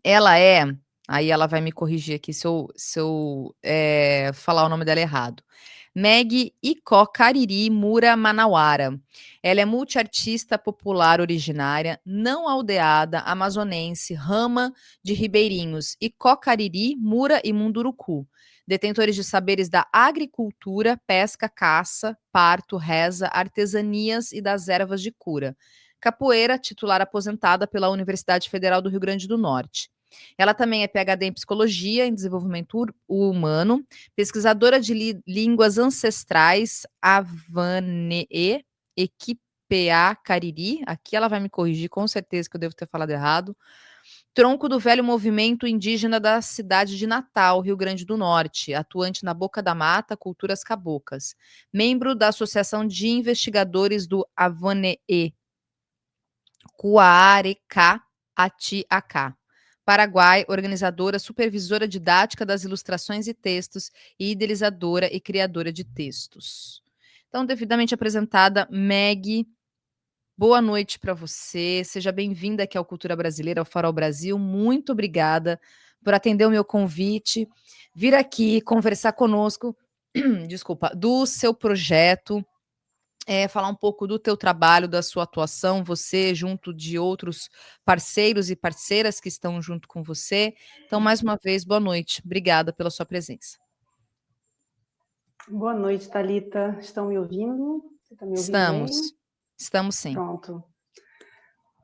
Ela é aí ela vai me corrigir aqui se eu falar o nome dela errado. Meg Icó Cariri Mura Manauara. Ela é multiartista popular originária, não aldeada, amazonense, rama de ribeirinhos Icó Cariri, Mura e Munduruku. Detentores de saberes da agricultura, pesca, caça, parto, reza, artesanias e das ervas de cura. Capoeira, titular aposentada pela Universidade Federal do Rio Grande do Norte. Ela também é PhD em Psicologia, em Desenvolvimento Humano, pesquisadora de línguas ancestrais, Avanee, Equipea Cariri, aqui ela vai me corrigir, com certeza que eu devo ter falado errado, tronco do velho movimento indígena da cidade de Natal, Rio Grande do Norte, atuante na Boca da Mata, Culturas Cabocas, membro da Associação de Investigadores do Avanee, Cuarecá Atiacá. Paraguai, organizadora, supervisora didática das ilustrações e textos e idealizadora e criadora de textos. Então, devidamente apresentada, Meg, boa noite para você. Seja bem-vinda aqui ao Cultura Brasileira, ao Farol Brasil. Muito obrigada por atender o meu convite, vir aqui conversar conosco, desculpa, do seu projeto, falar um pouco do teu trabalho, da sua atuação, você junto de outros parceiros e parceiras que estão junto com você. Então, mais uma vez, boa noite. Obrigada pela sua presença. Boa noite, Thalita. Estão me ouvindo? Você está me ouvindo bem? Estamos sim. Pronto.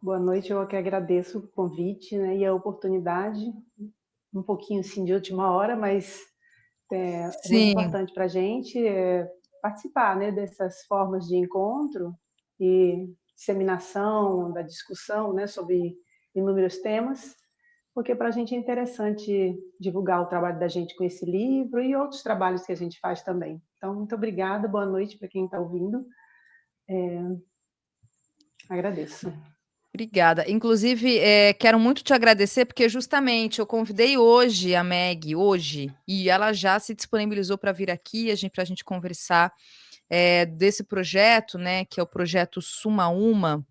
Boa noite, eu que agradeço o convite, né, e a oportunidade, um pouquinho assim de última hora, mas é muito importante para a gente participar, né, dessas formas de encontro e disseminação da discussão, né, sobre inúmeros temas, porque para a gente é interessante divulgar o trabalho da gente com esse livro e outros trabalhos que a gente faz também. Então, muito obrigada, boa noite para quem está ouvindo. Agradeço. Obrigada. Inclusive, quero muito te agradecer, porque justamente eu convidei hoje a Meg, e ela já se disponibilizou para vir aqui, para a gente conversar desse projeto, né, que é o projeto Suma Uma,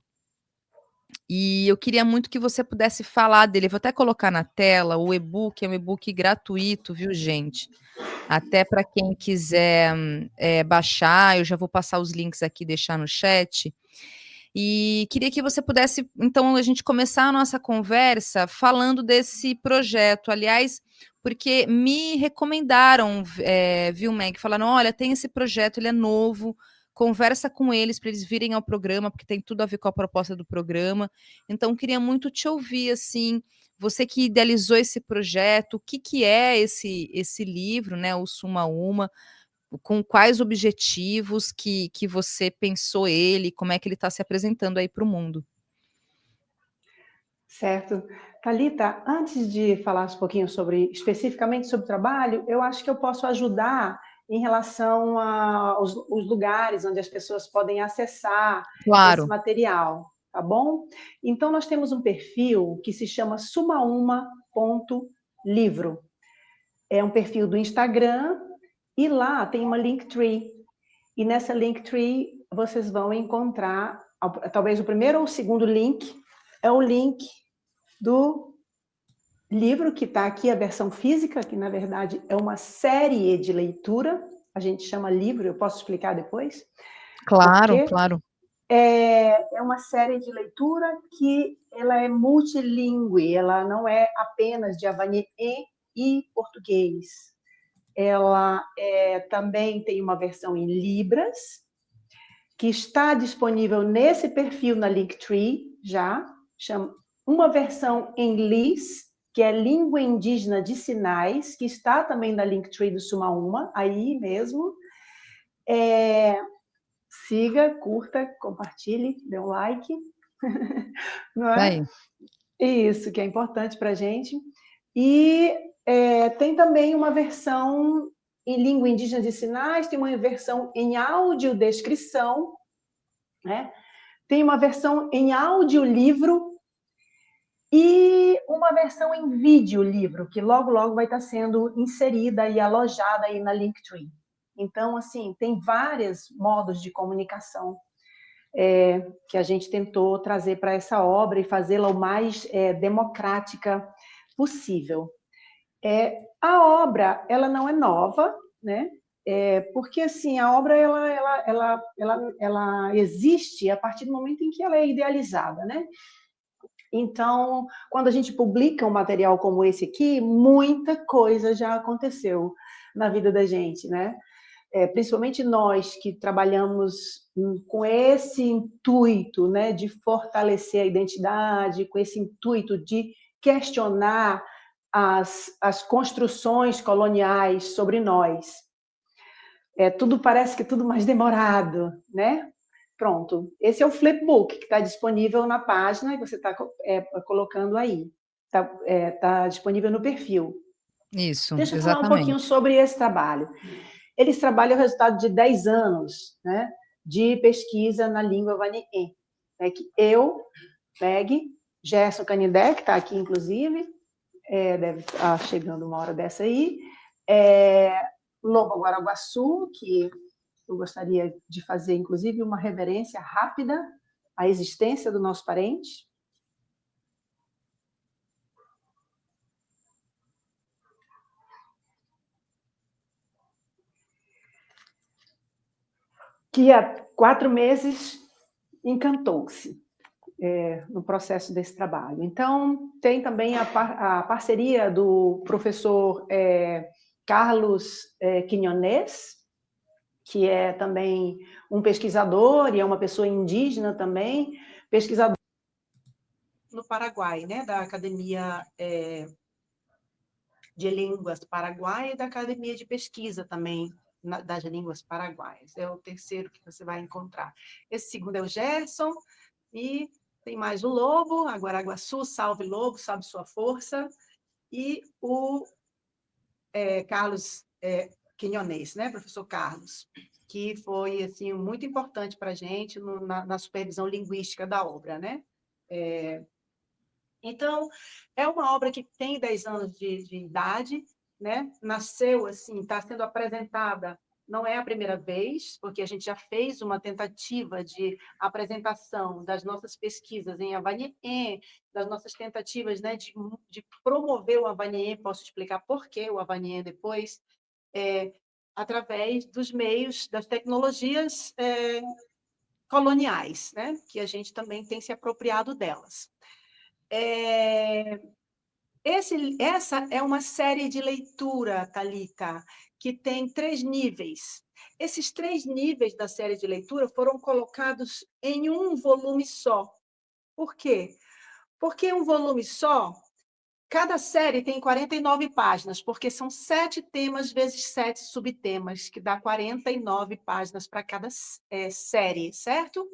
e eu queria muito que você pudesse falar dele. Vou até colocar na tela o e-book, é um e-book gratuito, viu, gente? Até para quem quiser baixar, eu já vou passar os links aqui, deixar no chat. E queria que você pudesse, então, a gente começar a nossa conversa falando desse projeto. Aliás, porque me recomendaram, viu, Meg? Falaram: olha, tem esse projeto, ele é novo, conversa com eles para eles virem ao programa, porque tem tudo a ver com a proposta do programa. Então, queria muito te ouvir, assim, você que idealizou esse projeto, o que, que é esse livro, né, o Suma Uma, com quais objetivos que você pensou ele, como é que ele está se apresentando aí para o mundo. Certo. Thalita, antes de falar um pouquinho especificamente sobre o trabalho, eu acho que eu posso ajudar em relação aos lugares onde as pessoas podem acessar esse Claro. material, tá bom? Então, nós temos um perfil que se chama sumauma.livro. É um perfil do Instagram e lá tem uma Linktree. E nessa Linktree vocês vão encontrar, talvez o primeiro ou o segundo link, é o link do livro que está aqui, a versão física, que na verdade é uma série de leitura, a gente chama livro, eu posso explicar depois? Claro, Porque claro. é uma série de leitura que ela é multilingüe, ela não é apenas de Avanê e português. Ela também tem uma versão em Libras, que está disponível nesse perfil na Linktree, já, chama uma versão em Lis, que é língua indígena de sinais, que está também na Linktree do Sumauma, aí mesmo. Siga, curta, compartilhe, dê um like. Não é? Isso, que é importante para a gente. E tem também uma versão em língua indígena de sinais, tem uma versão em audiodescrição, né? Tem uma versão em audiolivro e uma versão em videolivro, que logo, logo vai estar sendo inserida e alojada aí na Linktree. Então, assim, tem vários modos de comunicação que a gente tentou trazer para essa obra e fazê-la o mais democrática possível. A obra, ela não é nova, né? Porque assim, a obra ela existe a partir do momento em que ela é idealizada, né? Então, quando a gente publica um material como esse aqui, muita coisa já aconteceu na vida da gente, né? Principalmente nós que trabalhamos com esse intuito, né, de fortalecer a identidade, com esse intuito de questionar as construções coloniais sobre nós. Tudo parece que é tudo mais demorado, né? Pronto. Esse é o flipbook que está disponível na página e você está colocando aí. Tá disponível no perfil. Isso, Deixa eu falar um pouquinho exatamente. sobre esse trabalho. Eles trabalham o resultado de 10 anos, né, de pesquisa na língua Vanier. Que eu, Meg, Gerson Canindé, que está aqui, inclusive, deve estar chegando uma hora dessa aí, Lobo Guaraguaçu, que eu gostaria de fazer, inclusive, uma reverência rápida à existência do nosso parente. Que há 4 meses encantou-se no processo desse trabalho. Então, tem também a parceria do professor Carlos Quiñonez, que é também um pesquisador e é uma pessoa indígena também, pesquisador no Paraguai, né, da Academia de Línguas Paraguai e da Academia de Pesquisa também das Línguas Paraguaias. É o terceiro que você vai encontrar. Esse segundo é o Gerson, e tem mais o Lobo, a Guaraguaçu, Salve Lobo, Sabe Sua Força, e o Carlos Quiñonez, né, professor Carlos, que foi assim, muito importante para a gente na supervisão linguística da obra, né? Então, é uma obra que tem 10 anos de idade, né? Nasceu assim, está sendo apresentada, não é a primeira vez, porque a gente já fez uma tentativa de apresentação das nossas pesquisas em Havanier, das nossas tentativas, né, de promover o Havanier, posso explicar por que o Havanier depois, através dos meios, das tecnologias coloniais, né, que a gente também tem se apropriado delas. Essa é uma série de leitura, Thalita, que tem 3 níveis. Esses 3 níveis da série de leitura foram colocados em um volume só. Por quê? Porque um volume só, cada série tem 49 páginas, porque são 7 temas vezes 7 subtemas, que dá 49 páginas para cada série, certo?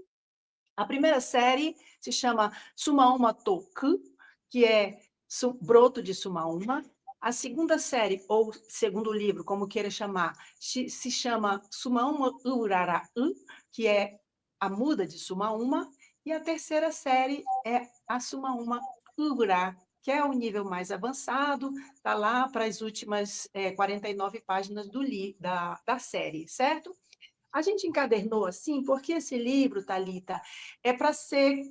A primeira série se chama Sumauma Toku, que é broto de Sumauma. A segunda série, ou segundo livro, como queira chamar, se chama Sumauma Uraraú, que é a muda de Sumauma. E a terceira série é a Sumauma Urá, que é o nível mais avançado, está lá para as últimas 49 páginas da série, certo? A gente encadernou assim porque esse livro, Thalita, é para ser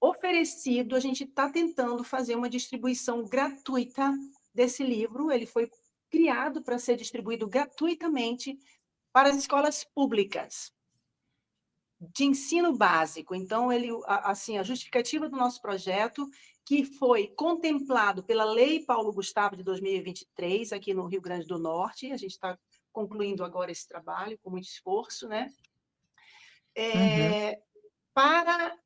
oferecido, a gente está tentando fazer uma distribuição gratuita desse livro, ele foi criado para ser distribuído gratuitamente para as escolas públicas de ensino básico. Então, assim, a justificativa do nosso projeto, que foi contemplado pela Lei Paulo Gustavo de 2023, aqui no Rio Grande do Norte, a gente está concluindo agora esse trabalho com muito esforço, né? Para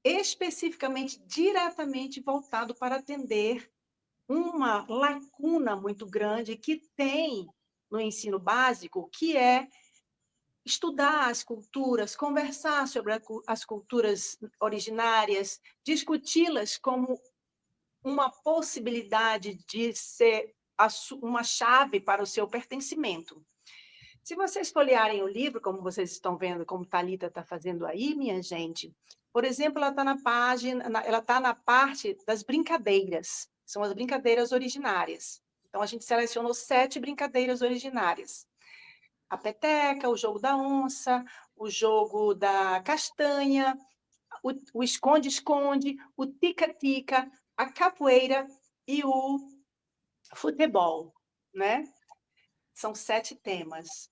especificamente, diretamente voltado para atender uma lacuna muito grande que tem no ensino básico, que é estudar as culturas, conversar sobre as culturas originárias, discuti-las como uma possibilidade de ser uma chave para o seu pertencimento. Se vocês folhearem o livro, como vocês estão vendo, como Thalita está fazendo aí, minha gente, por exemplo, ela está na página, ela está na parte das brincadeiras, são as brincadeiras originárias. Então, a gente selecionou 7 brincadeiras originárias. A peteca, o jogo da onça, o jogo da castanha, o esconde-esconde, o tica-tica, a capoeira e o futebol, né? São 7 temas.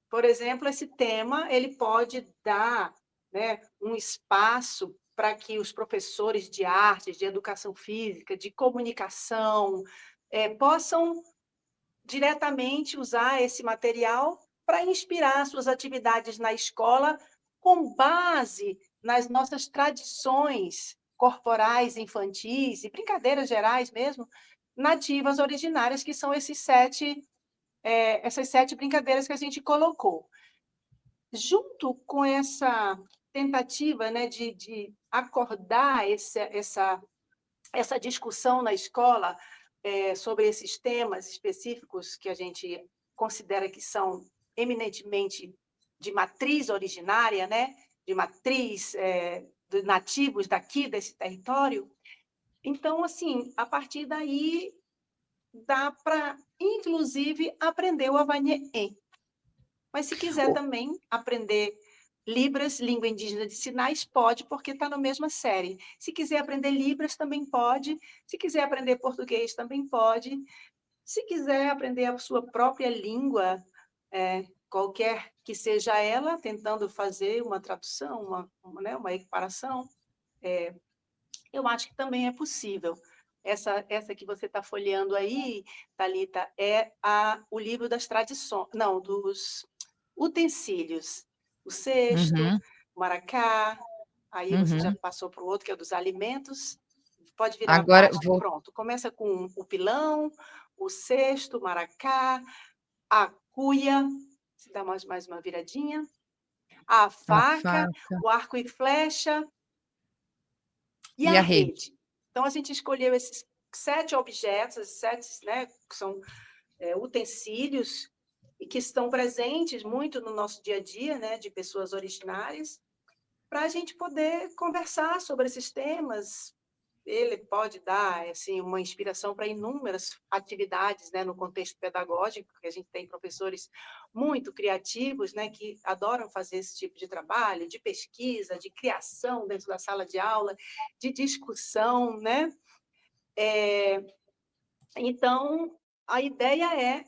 Por exemplo, esse tema ele pode dar, né, um espaço para que os professores de artes, de educação física, de comunicação, possam diretamente usar esse material para inspirar suas atividades na escola com base nas nossas tradições corporais, infantis e brincadeiras gerais mesmo, nativas originárias, que são essas 7 brincadeiras que a gente colocou. Junto com essa tentativa, né, de acordar essa discussão na escola, sobre esses temas específicos que a gente considera que são eminentemente de matriz originária, né, de matriz, de nativos daqui, desse território. Então, assim, a partir daí, dá para, inclusive, aprender o Avanhê. Mas se quiser também aprender Libras, língua indígena de sinais, pode, porque está na mesma série. Se quiser aprender Libras, também pode. Se quiser aprender português, também pode. Se quiser aprender a sua própria língua, qualquer que seja ela, tentando fazer uma tradução, uma equiparação, eu acho que também é possível. Essa que você está folheando aí, Thalita, é o livro das tradições, não, dos utensílios. O cesto, Uhum, o maracá, aí você já uhum. passou para o outro, que é o dos alimentos. Pode virar a Agora página. vou. Pronto, começa com o pilão, o cesto, o maracá, a cuia, se dá mais uma viradinha, a A faca, faca o arco e flecha e e a a rede. rede. Então, a gente escolheu esses 7 objetos, esses 7, né, que são utensílios e que estão presentes muito no nosso dia a dia, né, de pessoas originárias, para a gente poder conversar sobre esses temas. Ele pode dar assim, uma inspiração para inúmeras atividades, né, no contexto pedagógico, porque a gente tem professores muito criativos, né, que adoram fazer esse tipo de trabalho, de pesquisa, de criação dentro da sala de aula, de discussão, né? Então, a ideia é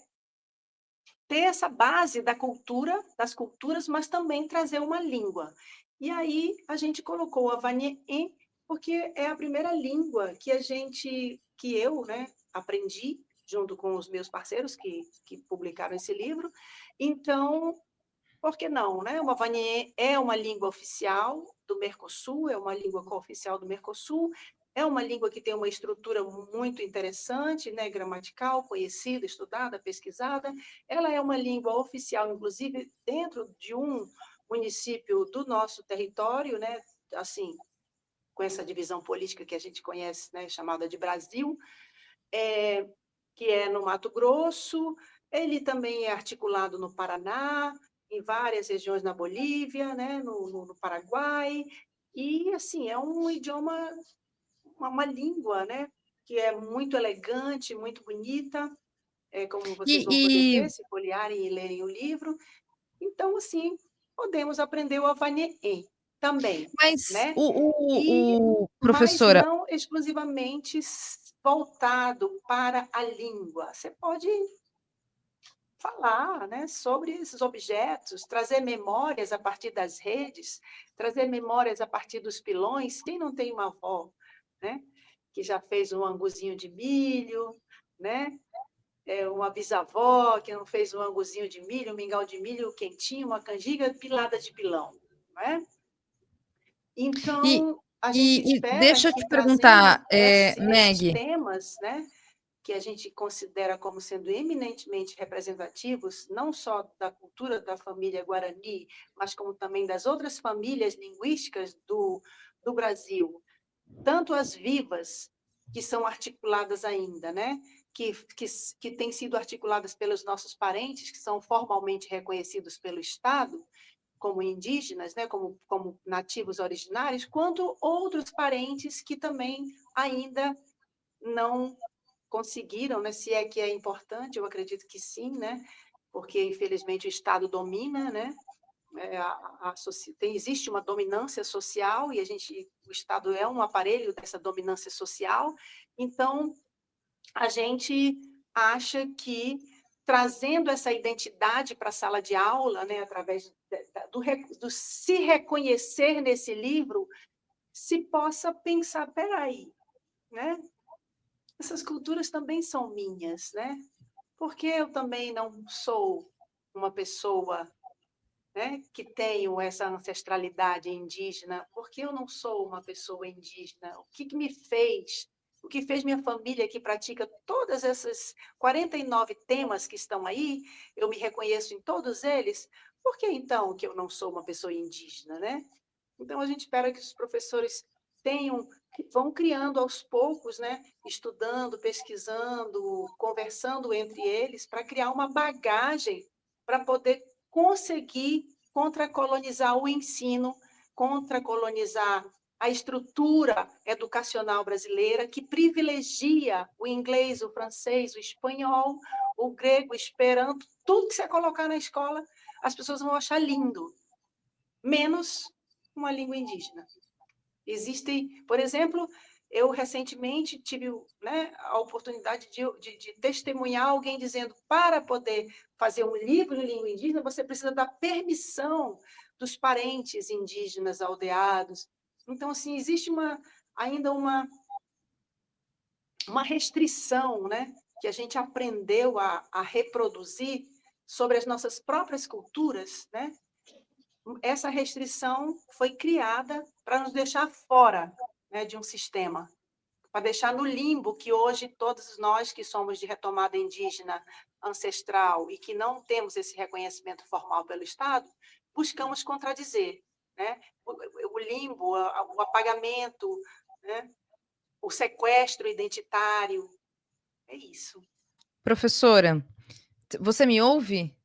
ter essa base da cultura, das culturas, mas também trazer uma língua. E aí a gente colocou o Avanhê, porque é a primeira língua que eu, né, aprendi junto com os meus parceiros que publicaram esse livro. Então, por que não, né? O Avanhê é uma língua oficial do Mercosul, é uma língua cooficial do Mercosul, é uma língua que tem uma estrutura muito interessante, né, gramatical, conhecida, estudada, pesquisada. Ela é uma língua oficial, inclusive, dentro de um município do nosso território, né, assim, com essa divisão política que a gente conhece, né, chamada de Brasil, que é no Mato Grosso. Ele também é articulado no Paraná, em várias regiões na Bolívia, né, no Paraguai. E, assim, é um idioma, uma língua, né, que é muito elegante, muito bonita, como vocês vão poder E, ver, se folhearem e lerem o livro. Então, assim, podemos aprender o Avanhê também, mas né? E, mas professora, não exclusivamente voltado para a língua. Você pode falar, né, sobre esses objetos, trazer memórias a partir das redes, trazer memórias a partir dos pilões. Quem não tem uma avó, né, que já fez um anguzinho de milho, né? Uma bisavó que não fez um anguzinho de milho, um mingau de milho quentinho, uma canjica pilada de pilão, não é? e, Então, a gente e espera deixa eu que te perguntar, trazendo esses Meg, temas, né, que a gente considera como sendo eminentemente representativos, não só da cultura da família Guarani, mas como também das outras famílias linguísticas do Brasil, tanto as vivas, que são articuladas ainda, né? Que têm sido articuladas pelos nossos parentes, que são formalmente reconhecidos pelo Estado, como indígenas, né? como nativos originários, quanto outros parentes que também ainda não conseguiram, né? Se é que é importante, eu acredito que sim, né? Porque, infelizmente, o Estado domina, né? Existe uma dominância social e o Estado é um aparelho dessa dominância social. Então, a gente acha que trazendo essa identidade para a sala de aula, né, através do se reconhecer nesse livro, se possa pensar, peraí, né? Essas culturas também são minhas, né? Porque eu também não sou uma pessoa, né, que tenho essa ancestralidade indígena, porque eu não sou uma pessoa indígena? O que me fez? O que fez minha família que pratica todas essas 49 temas que estão aí, eu me reconheço em todos eles, por que então que eu não sou uma pessoa indígena, né? Então a gente espera que os professores vão criando aos poucos, né, estudando, pesquisando, conversando entre eles para criar uma bagagem para poder conseguir contracolonizar o ensino, contracolonizar a estrutura educacional brasileira que privilegia o inglês, o francês, o espanhol, o grego, o esperanto, tudo que você colocar na escola, as pessoas vão achar lindo, menos uma língua indígena. Existem, por exemplo, eu recentemente tive, né, a oportunidade de testemunhar alguém dizendo para poder fazer um livro em língua indígena, você precisa da permissão dos parentes indígenas aldeados. Então, assim, existe ainda uma restrição, né, que a gente aprendeu a reproduzir sobre as nossas próprias culturas, né? Essa restrição foi criada para nos deixar fora, né, de um sistema, para deixar no limbo que hoje todos nós que somos de retomada indígena ancestral e que não temos esse reconhecimento formal pelo Estado, buscamos contradizer, né? O limbo, o apagamento, né? O sequestro identitário, é isso. Professora, você me ouve?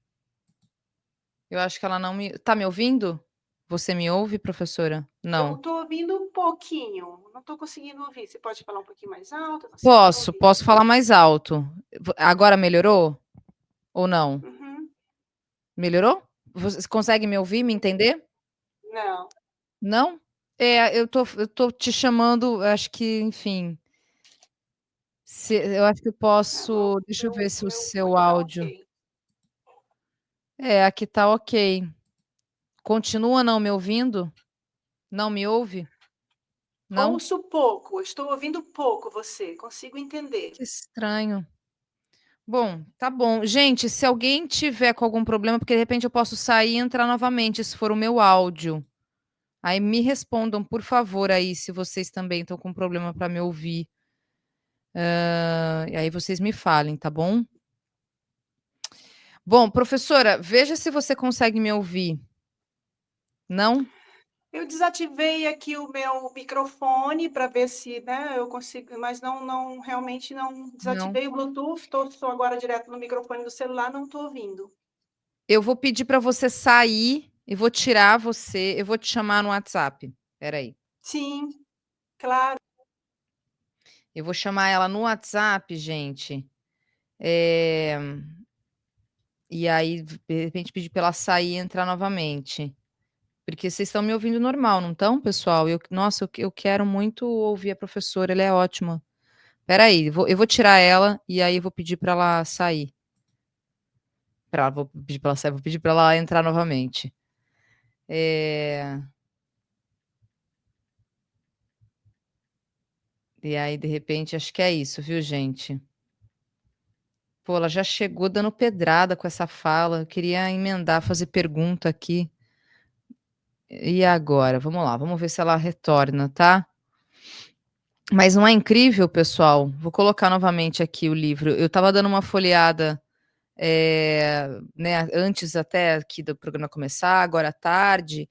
Eu acho que ela não me... Tá me ouvindo? Você me ouve, professora? Eu Não. estou ouvindo um pouquinho, não estou conseguindo ouvir. Você pode falar um pouquinho mais alto? Conseguindo Posso, ouvir. posso falar mais alto. Agora melhorou? Ou não? Uhum. Melhorou? Você consegue me ouvir, me entender? Não. Não? Eu tô te chamando, acho que, enfim. Eu acho que eu Não, não. posso. Deixa eu ver se o seu Aqui está áudio. ok. Aqui tá ok. Continua não me ouvindo? Não me ouve? Não? Ouço pouco, estou ouvindo pouco você, consigo entender. Que estranho. Bom, tá bom. Gente, se alguém tiver com algum problema, porque de repente eu posso sair e entrar novamente, se for o meu áudio. Aí me respondam, por favor, aí, se vocês também estão com problema para me ouvir. E aí vocês me falem, tá bom? Bom, professora, veja se você consegue me ouvir. Não? Eu desativei aqui o meu microfone para ver se, né, eu consigo, mas realmente não Não. desativei o Bluetooth, estou agora direto no microfone do celular, não estou ouvindo. Eu vou pedir para você sair e vou tirar você. Eu vou te chamar no WhatsApp. Espera aí. Sim, claro. Eu vou chamar ela no WhatsApp, gente. Eh, E aí, de repente, pedir para ela sair e entrar novamente. Porque vocês estão me ouvindo normal, não estão, pessoal? Nossa, eu quero muito ouvir a professora, ela é ótima. Espera aí, eu vou tirar ela e aí eu vou pedir para ela sair. Vou pedir para ela sair, vou pedir para ela entrar novamente. E aí, de repente, acho que é isso, viu, gente? Pô, ela já chegou dando pedrada com essa fala. Eu queria emendar, fazer pergunta aqui. E agora? Vamos lá, vamos ver se ela retorna, tá? Mas não é incrível, pessoal? Vou colocar novamente aqui o livro. Eu estava dando uma folheada, né, antes até aqui do programa começar, agora à tarde,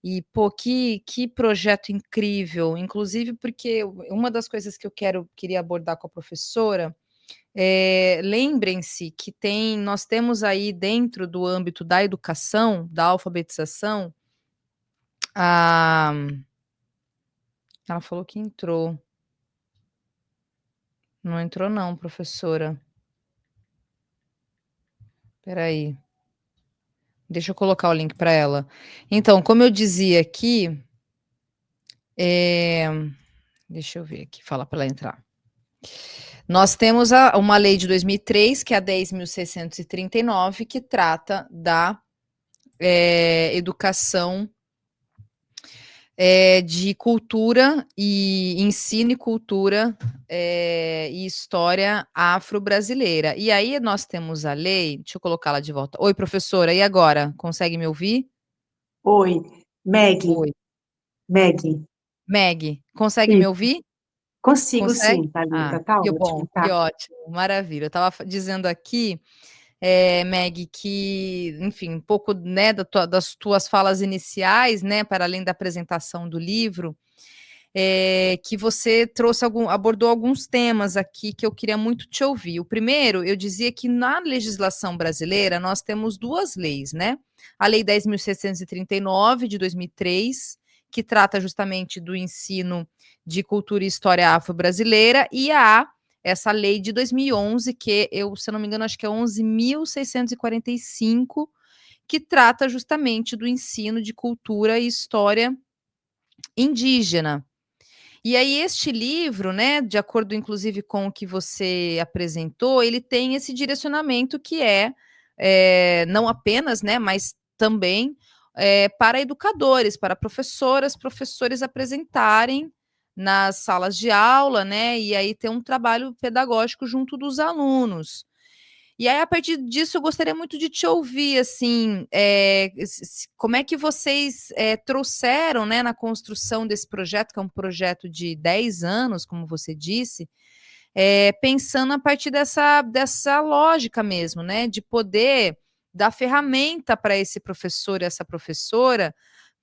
e pô, que projeto incrível. Inclusive porque uma das coisas que queria abordar com a professora lembrem-se que nós temos aí dentro do âmbito da educação, da alfabetização, a... ela falou que entrou. Não entrou não, professora. Espera aí. Deixa eu colocar o link para ela. Então, como eu dizia aqui, deixa eu ver aqui, fala para ela entrar. Nós temos uma lei de 2003, que é a 10.639, que trata da educação de cultura e ensino e cultura e história afro-brasileira. E aí nós temos a lei, deixa eu colocá-la de volta. Oi, professora, e agora? Consegue me ouvir? Oi, Meg. Oi. Meg. Meg, consegue me Isso. ouvir? Consigo Consegue? sim, Ah, Thalita, tá que bom, ótimo, que tá. ótimo, maravilha. Eu estava dizendo aqui, Meg, que, enfim, um pouco, né, das tuas falas iniciais, né, para além da apresentação do livro, que você abordou alguns temas aqui que eu queria muito te ouvir. O primeiro, eu dizia que na legislação brasileira nós temos duas leis, né? A Lei 10.639, de 2003, que trata justamente do ensino de cultura e história afro-brasileira, e essa lei de 2011, que eu, se eu não me engano, acho que é 11.645, que trata justamente do ensino de cultura e história indígena. E aí este livro, né, de acordo inclusive com o que você apresentou, ele tem esse direcionamento que não apenas, né, mas também para educadores, para professoras, professores apresentarem nas salas de aula, né, e aí ter um trabalho pedagógico junto dos alunos. E aí, a partir disso, eu gostaria muito de te ouvir, assim, como é que vocês trouxeram, né, na construção desse projeto, que é um projeto de 10 anos, como você disse, pensando a partir dessa lógica mesmo, né, de poder dar ferramenta para esse professor e essa professora,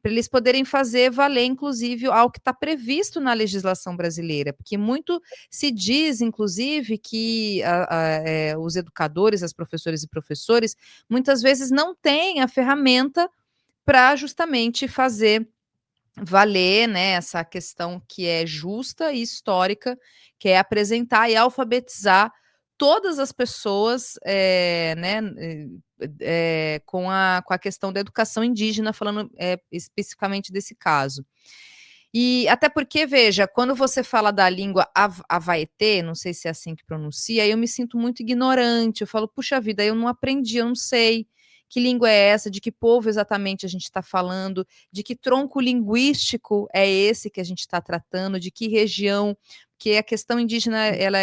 para eles poderem fazer valer, inclusive, algo que está previsto na legislação brasileira, porque muito se diz, inclusive, que os educadores, as professoras e professores, muitas vezes não têm a ferramenta para justamente fazer valer, né, essa questão que é justa e histórica, que é apresentar e alfabetizar todas as pessoas, né, com a questão da educação indígena, falando especificamente desse caso. E até porque, veja, quando você fala da língua Avaetê, não sei se é assim que pronuncia, eu me sinto muito ignorante. Eu falo, puxa vida, eu não aprendi, eu não sei que língua é essa, de que povo exatamente a gente está falando, de que tronco linguístico é esse que a gente está tratando, de que região, porque a questão indígena, ela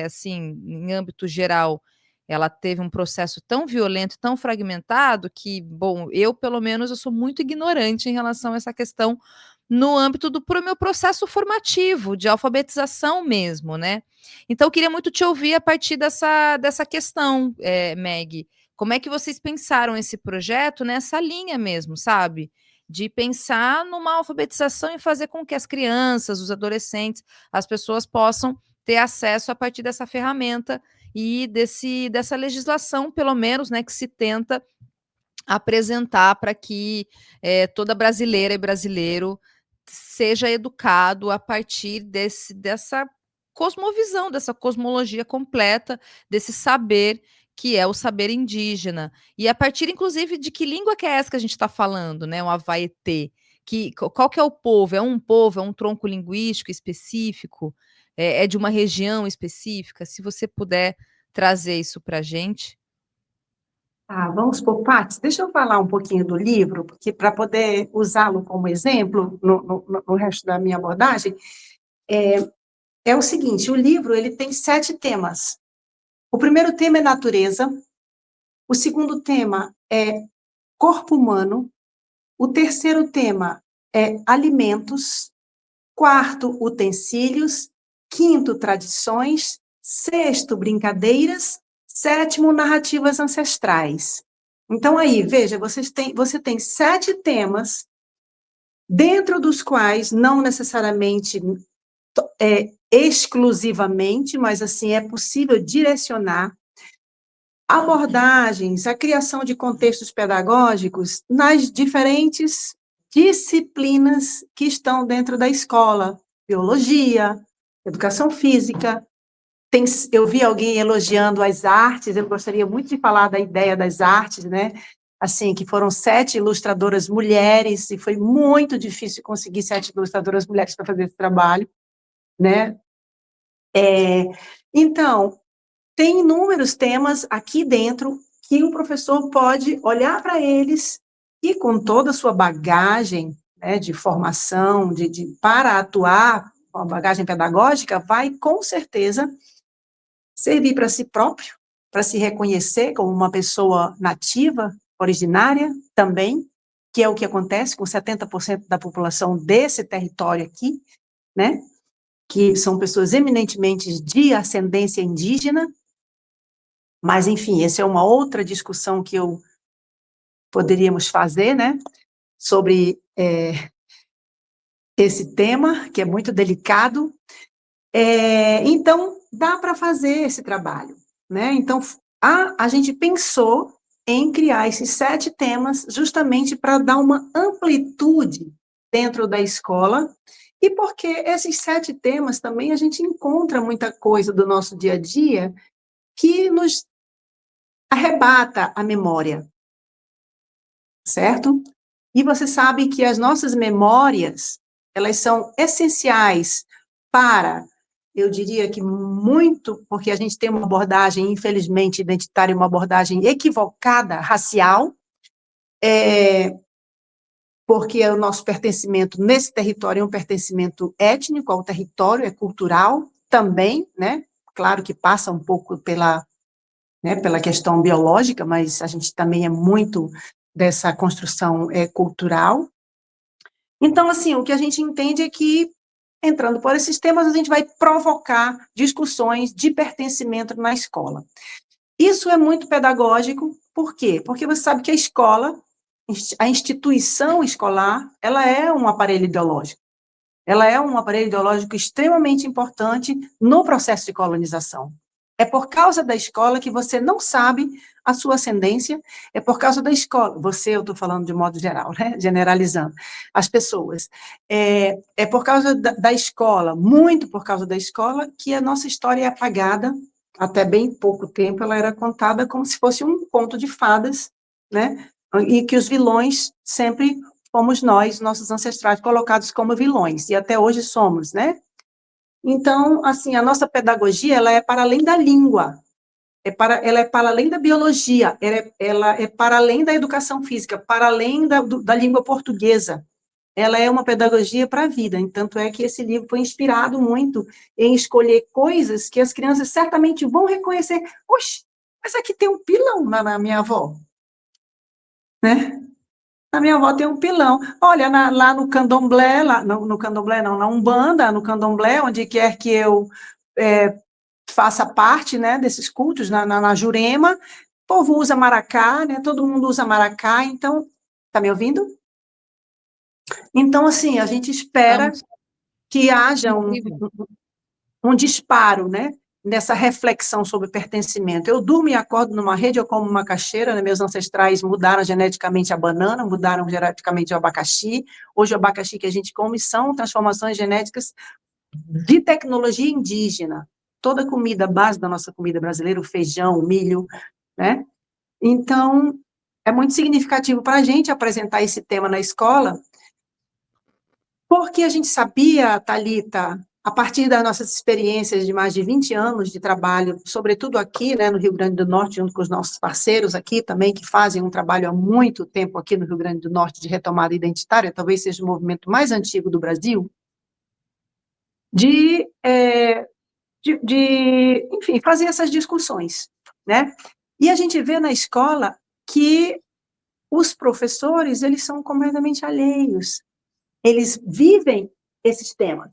assim, em âmbito geral, ela teve um processo tão violento, tão fragmentado, que, bom, eu, pelo menos, eu sou muito ignorante em relação a essa questão no âmbito do meu processo formativo, de alfabetização mesmo, né. Então eu queria muito te ouvir a partir dessa questão, Meg. Como é que vocês pensaram esse projeto nessa linha mesmo, sabe? De pensar numa alfabetização e fazer com que as crianças, os adolescentes, as pessoas possam ter acesso a partir dessa ferramenta e dessa legislação, pelo menos, né, que se tenta apresentar para que toda brasileira e brasileiro seja educado a partir dessa cosmovisão, dessa cosmologia completa, desse saber que é o saber indígena. E a partir, inclusive, de que língua que é essa que a gente está falando, né? O Avaetê. Qual que é o povo? É um tronco linguístico específico? É de uma região específica? Se você puder trazer isso para a gente. Ah, vamos por partes. Deixa eu falar um pouquinho do livro, porque para poder usá-lo como exemplo no resto da minha abordagem, é o seguinte, o livro ele tem 7 temas. O primeiro tema é natureza, o segundo tema é corpo humano, o terceiro tema é alimentos, quarto, utensílios, quinto, tradições, sexto, brincadeiras, sétimo, narrativas ancestrais. Então, aí, veja, você tem 7 temas, dentro dos quais, não necessariamente exclusivamente, mas, assim, é possível direcionar abordagens, a criação de contextos pedagógicos nas diferentes disciplinas que estão dentro da escola, biologia, educação física. Eu vi alguém elogiando as artes, eu gostaria muito de falar da ideia das artes, né? Assim, que foram 7 ilustradoras mulheres, e foi muito difícil conseguir 7 ilustradoras mulheres para fazer esse trabalho, né? Então, tem inúmeros temas aqui dentro que o professor pode olhar para eles e, com toda a sua bagagem, né, de formação, para atuar com a bagagem pedagógica, vai, com certeza, servir para si próprio, para se reconhecer como uma pessoa nativa, originária, também, que é o que acontece com 70% da população desse território aqui, né, que são pessoas eminentemente de ascendência indígena, mas, enfim, essa é uma outra discussão que poderíamos fazer, né, sobre esse tema, que é muito delicado. Então, dá para fazer esse trabalho, né? Então, a gente pensou em criar esses 7 temas justamente para dar uma amplitude dentro da escola, e porque esses 7 temas também a gente encontra muita coisa do nosso dia a dia que nos arrebata a memória, certo? E você sabe que as nossas memórias, elas são essenciais para, eu diria que muito, porque a gente tem uma abordagem, infelizmente, identitária, uma abordagem equivocada, racial, porque o nosso pertencimento nesse território é um pertencimento étnico ao território, é cultural também, né? Claro que passa um pouco pela questão biológica, mas a gente também é muito dessa construção cultural. Então, assim, o que a gente entende é que, entrando por esses temas, a gente vai provocar discussões de pertencimento na escola. Isso é muito pedagógico, por quê? Porque você sabe que a escola, a instituição escolar, ela é um aparelho ideológico. Ela é um aparelho ideológico extremamente importante no processo de colonização. É por causa da escola que você não sabe a sua ascendência, é por causa da escola, eu estou falando de modo geral, né? Generalizando, as pessoas. É por causa da escola, muito por causa da escola, que a nossa história é apagada. Até bem pouco tempo ela era contada como se fosse um conto de fadas, né? E que os vilões sempre fomos nós, nossos ancestrais, colocados como vilões, e até hoje somos, né? Então, assim, a nossa pedagogia, ela é para além da língua, ela é para além da biologia, ela é para além da educação física, para além da língua portuguesa. Ela é uma pedagogia para a vida, tanto é que esse livro foi inspirado muito em escolher coisas que as crianças certamente vão reconhecer. Oxe, mas aqui tem um pilão na minha avó, né? A minha avó tem um pilão. Olha, lá no candomblé, no candomblé não, na Umbanda, no candomblé, onde quer que eu faça parte, né, desses cultos, na Jurema, o povo usa maracá, né, todo mundo usa maracá, então, tá me ouvindo? Então, assim, a gente espera que haja um disparo, né, nessa reflexão sobre pertencimento. Eu durmo e acordo numa rede, eu como macaxeira, né? Meus ancestrais mudaram geneticamente a banana, mudaram geneticamente o abacaxi. Hoje o abacaxi que a gente come são transformações genéticas de tecnologia indígena. Toda a comida, a base da nossa comida brasileira, o feijão, o milho, né? Então, é muito significativo para a gente apresentar esse tema na escola, porque a gente sabia, Thalita, a partir das nossas experiências de mais de 20 anos de trabalho, sobretudo aqui, né, no Rio Grande do Norte, junto com os nossos parceiros aqui também, que fazem um trabalho há muito tempo aqui no Rio Grande do Norte de retomada identitária, talvez seja o movimento mais antigo do Brasil, enfim, fazer essas discussões, né? E a gente vê na escola que os professores, eles são completamente alheios. Eles vivem esses temas,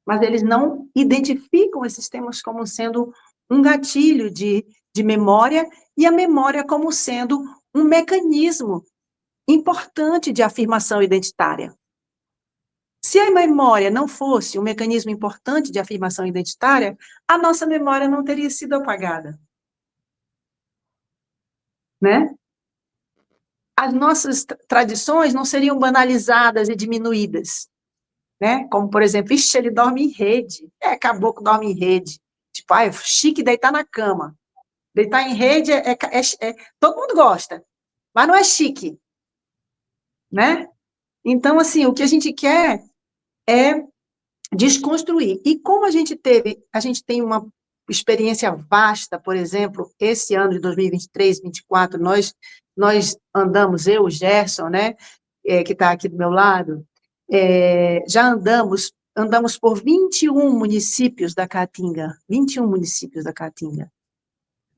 mas eles não identificam esses temas como sendo um gatilho de memória, e a memória como sendo um mecanismo importante de afirmação identitária. Se a memória não fosse um mecanismo importante de afirmação identitária, a nossa memória não teria sido apagada, né? As nossas tradições não seriam banalizadas e diminuídas, né? Como, por exemplo, ixi, ele dorme em rede. Caboclo dorme em rede. Tipo, chique deitar na cama. Deitar em rede todo mundo gosta, mas não é chique, né? Então, assim, o que a gente quer é desconstruir. E como a gente tem uma experiência vasta, por exemplo, esse ano de 2023, 2024, nós andamos, eu, o Gerson, né, que está aqui do meu lado, já andamos por 21 municípios da Caatinga, 21 municípios da Caatinga,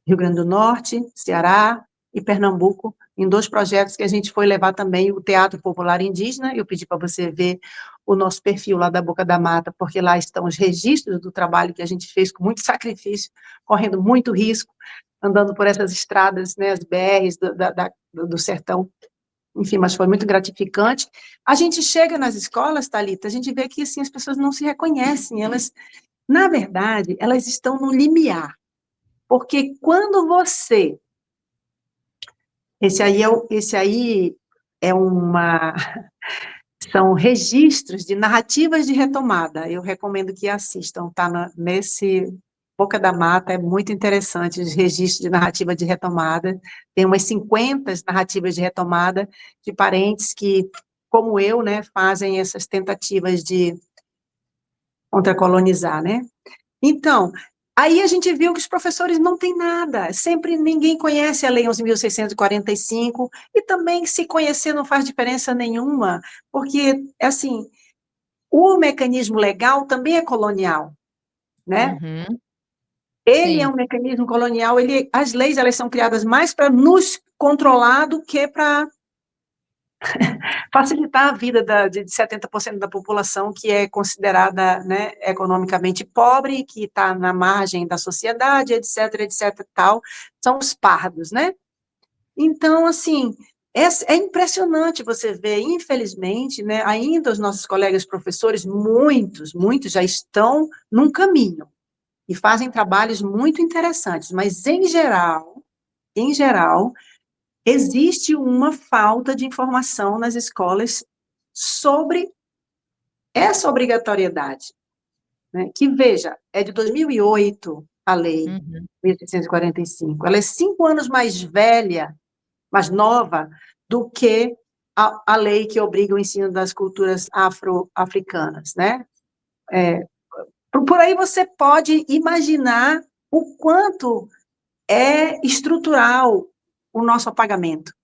Rio Grande do Norte, Ceará e Pernambuco, em 2 projetos que a gente foi levar também o Teatro Popular Indígena. Eu pedi para você ver o nosso perfil lá da Boca da Mata, porque lá estão os registros do trabalho que a gente fez com muito sacrifício, correndo muito risco, andando por essas estradas, né, as BRs do sertão, enfim, mas foi muito gratificante. A gente chega nas escolas, Thalita, a gente vê que assim, as pessoas não se reconhecem, elas, na verdade, elas estão no limiar, porque quando você... Esse aí é uma... São registros de narrativas de retomada. Eu recomendo que assistam, tá? Nesse Boca da Mata, é muito interessante os registros de narrativa de retomada. Tem umas 50 narrativas de retomada de parentes que, como eu, né, fazem essas tentativas de contracolonizar, né? Então, aí a gente viu que os professores não têm nada, sempre ninguém conhece a Lei 11.645, e também se conhecer não faz diferença nenhuma, porque, assim, o mecanismo legal também é colonial, né? Uhum, Ele é sim. um mecanismo colonial, as leis elas são criadas mais para nos controlar do que para facilitar a vida de 70% da população que é considerada, né, economicamente pobre, que está na margem da sociedade, etc, etc, tal, são os pardos, né? Então, assim, é impressionante você ver, infelizmente, né, ainda os nossos colegas professores, muitos já estão num caminho e fazem trabalhos muito interessantes, mas, em geral, existe uma falta de informação nas escolas sobre essa obrigatoriedade, né? Que, veja, é de 2008, a lei Uhum. 1.745, ela é 5 anos mais nova, do que a lei que obriga o ensino das culturas afro-africanas, né? Por aí você pode imaginar o quanto é estrutural o nosso apagamento.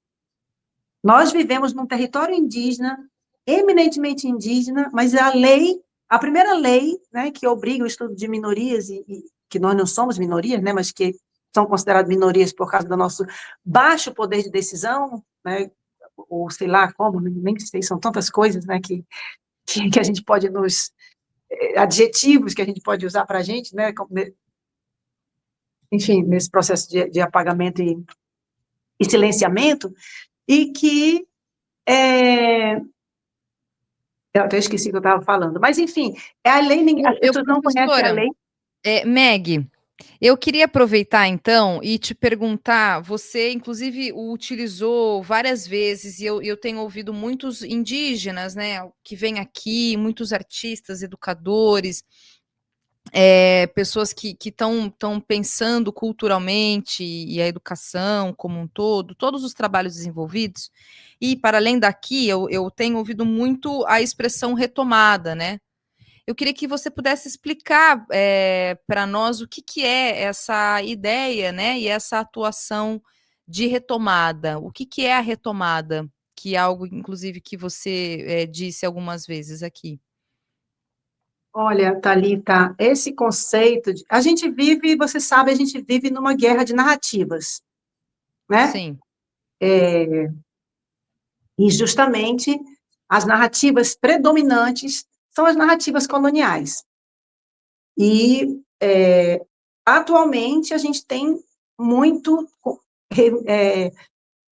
Nós vivemos num território indígena, eminentemente indígena, mas a primeira lei, né, que obriga o estudo de minorias, e que nós não somos minorias, né, mas que são consideradas minorias por causa do nosso baixo poder de decisão, né, ou sei lá como, nem sei, são tantas coisas, né, que a gente pode adjetivos que a gente pode usar para a gente, né, enfim, nesse processo de apagamento e silenciamento, e que eu até esqueci o que eu estava falando, mas, enfim, é a lei, as pessoas não conhecem a Professora, lei. Meg, eu queria aproveitar então e te perguntar, você inclusive o utilizou várias vezes, e eu tenho ouvido muitos indígenas, né, que vêm aqui, muitos artistas, educadores, pessoas que estão pensando culturalmente e a educação como um todo, todos os trabalhos desenvolvidos, e para além daqui, eu tenho ouvido muito a expressão retomada, né? Eu queria que você pudesse explicar para nós o que é essa ideia, né, e essa atuação de retomada. O que é a retomada? Que é algo, inclusive, que você disse algumas vezes aqui. Olha, Thalita, esse conceito, a gente vive, você sabe, a gente vive numa guerra de narrativas, né? Sim. E justamente as narrativas predominantes são as narrativas coloniais. E, atualmente, a gente tem muito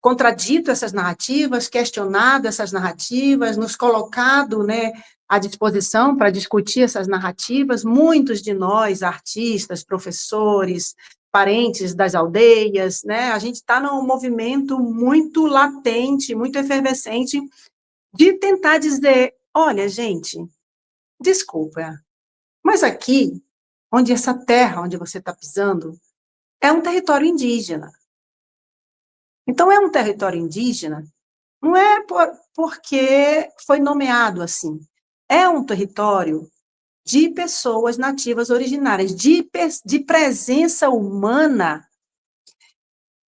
contradito essas narrativas, questionado essas narrativas, nos colocado, né, à disposição para discutir essas narrativas. Muitos de nós, artistas, professores, parentes das aldeias, né, a gente está num movimento muito latente, muito efervescente, de tentar dizer, olha, gente, desculpa, mas aqui, onde essa terra onde você está pisando, é um território indígena. Então, é um território indígena, não é porque foi nomeado assim. É um território de pessoas nativas originárias, de presença humana,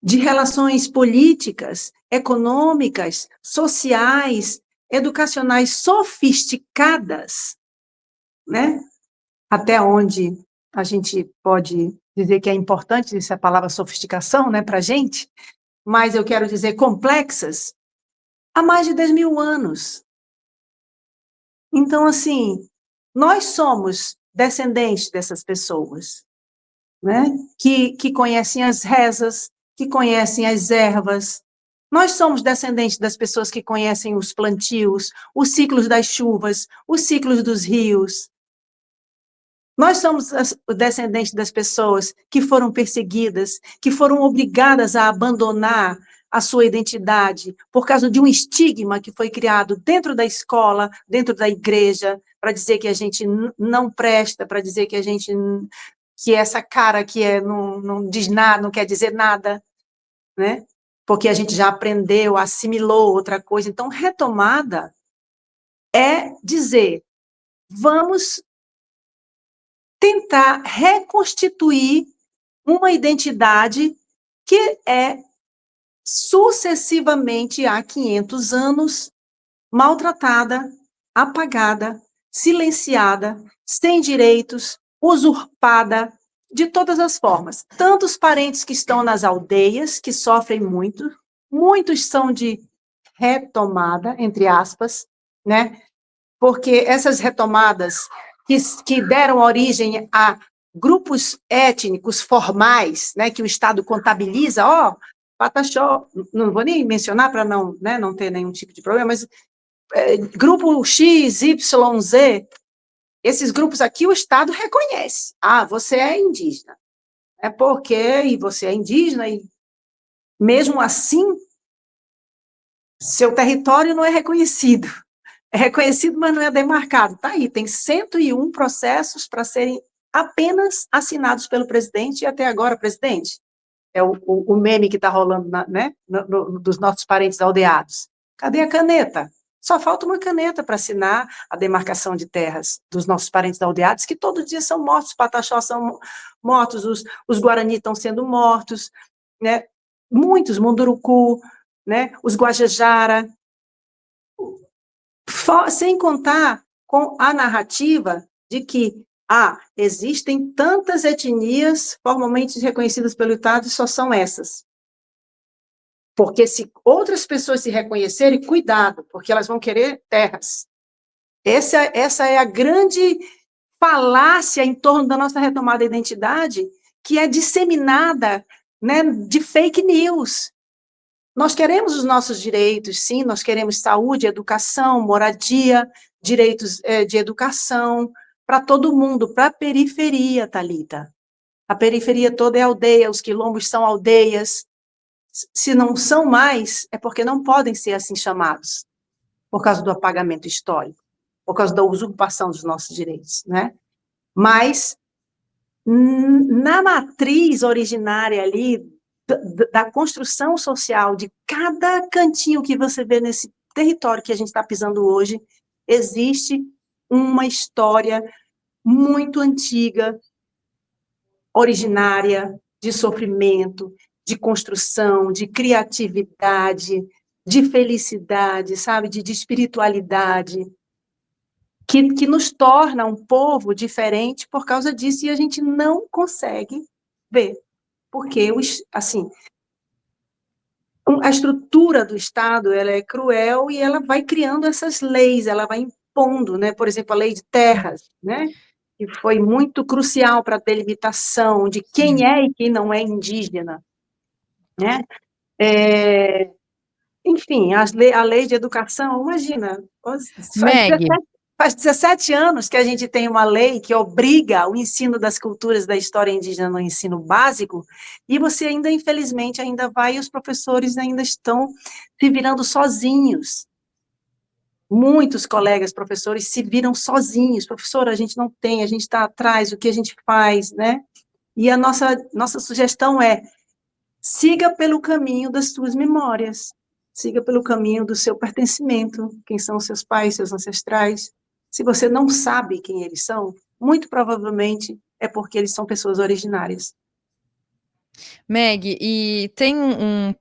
de relações políticas, econômicas, sociais, educacionais sofisticadas, né? Até onde a gente pode dizer que é importante essa palavra sofisticação, né, para a gente, mas eu quero dizer complexas, há mais de 10 mil anos. Então, assim, nós somos descendentes dessas pessoas, né? Que conhecem as rezas, que conhecem as ervas. Nós somos descendentes das pessoas que conhecem os plantios, os ciclos das chuvas, os ciclos dos rios. Nós somos descendentes das pessoas que foram perseguidas, que foram obrigadas a abandonar a sua identidade por causa de um estigma que foi criado dentro da escola, dentro da igreja, para dizer que a gente não presta, para dizer que a gente que essa cara que não diz nada, não quer dizer nada, né? Porque a gente já aprendeu, assimilou outra coisa. Então, retomada é dizer, vamos tentar reconstituir uma identidade que é sucessivamente há 500 anos maltratada, apagada, silenciada, sem direitos, usurpada, de todas as formas. Tanto os parentes que estão nas aldeias, que sofrem muito, muitos são de retomada, entre aspas, né? Porque essas retomadas que deram origem a grupos étnicos formais, né, que o Estado contabiliza, Pataxó, não vou nem mencionar para não, né, não ter nenhum tipo de problema, mas grupo X, Y, Z, esses grupos aqui o Estado reconhece. Você é indígena. É porque e você é indígena e mesmo assim seu território não é reconhecido. É reconhecido, mas não é demarcado. Está aí, tem 101 processos para serem apenas assinados pelo presidente e até agora, presidente. É o meme que está rolando, né, dos nossos parentes aldeados. Cadê a caneta? Só falta uma caneta para assinar a demarcação de terras dos nossos parentes aldeados, que todo dia são mortos, os pataxós são mortos, os guarani estão sendo mortos, né? Muitos, Munduruku, né? Os Guajajara, sem contar com a narrativa de que existem tantas etnias formalmente reconhecidas pelo Estado e só são essas. Porque se outras pessoas se reconhecerem, cuidado, porque elas vão querer terras. Essa é a grande falácia em torno da nossa retomada da identidade, que é disseminada, né, de fake news. Nós queremos os nossos direitos, sim, nós queremos saúde, educação, moradia, direitos de educação, para todo mundo, para a periferia, Thalita. A periferia toda é aldeia, os quilombos são aldeias. Se não são mais, é porque não podem ser assim chamados, por causa do apagamento histórico, por causa da usurpação dos nossos direitos, né? Mas, na matriz originária ali, da construção social de cada cantinho que você vê nesse território que a gente está pisando hoje, existe uma história muito antiga, originária, de sofrimento, de construção, de criatividade, de felicidade, sabe, de espiritualidade, que nos torna um povo diferente por causa disso, e a gente não consegue ver, porque, assim, a estrutura do Estado, ela é cruel e ela vai criando essas leis, ela vai impondo, né? Por exemplo, a lei de terras, né? Que foi muito crucial para a delimitação de quem é e quem não é indígena, né? Enfim, a lei de educação, imagina, faz 17 anos que a gente tem uma lei que obriga o ensino das culturas da história indígena no ensino básico, e você ainda, infelizmente, ainda vai, e os professores ainda estão se virando sozinhos. Muitos colegas professores se viram sozinhos. Professora, a gente não tem, a gente está atrás, o que a gente faz, né? E a nossa sugestão é, siga pelo caminho das suas memórias, siga pelo caminho do seu pertencimento, quem são seus pais, seus ancestrais. Se você não sabe quem eles são, muito provavelmente é porque eles são pessoas originárias. Meg, e tem um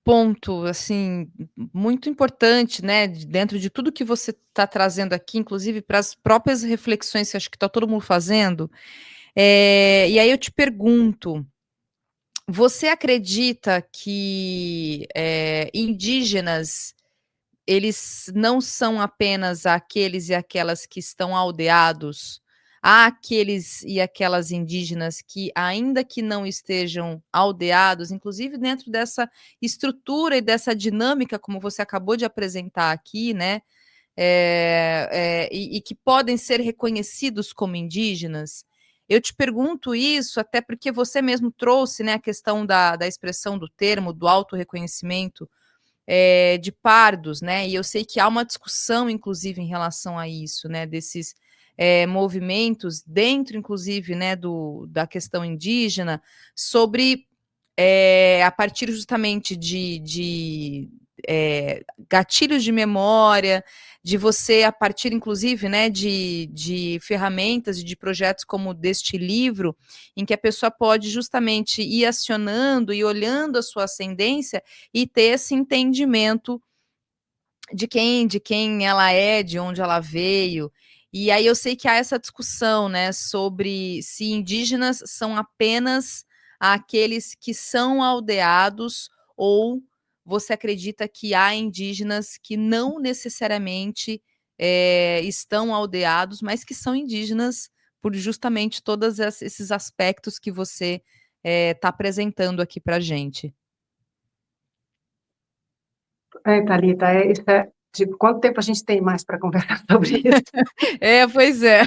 ponto, assim, muito importante, né, dentro de tudo que você está trazendo aqui, inclusive para as próprias reflexões que acho que está todo mundo fazendo, e aí eu te pergunto, você acredita que indígenas, eles não são apenas aqueles e aquelas que estão aldeados, há aqueles e aquelas indígenas que, ainda que não estejam aldeados, inclusive dentro dessa estrutura e dessa dinâmica, como você acabou de apresentar aqui, né? E que podem ser reconhecidos como indígenas. Eu te pergunto isso até porque você mesmo trouxe, né, a questão da expressão do termo, do autorreconhecimento de pardos, né? E eu sei que há uma discussão, inclusive, em relação a isso, né? Desses movimentos dentro, inclusive, né, da questão indígena, sobre a partir justamente de gatilhos de memória, de você, a partir, inclusive, né, de ferramentas e de projetos como deste livro, em que a pessoa pode justamente ir acionando e olhando a sua ascendência e ter esse entendimento de quem ela é, de onde ela veio. E aí eu sei que há essa discussão, né, sobre se indígenas são apenas aqueles que são aldeados ou você acredita que há indígenas que não necessariamente estão aldeados, mas que são indígenas por justamente todos esses aspectos que você está apresentando aqui para a gente. Thalita, tipo, quanto tempo a gente tem mais para conversar sobre isso? Pois é,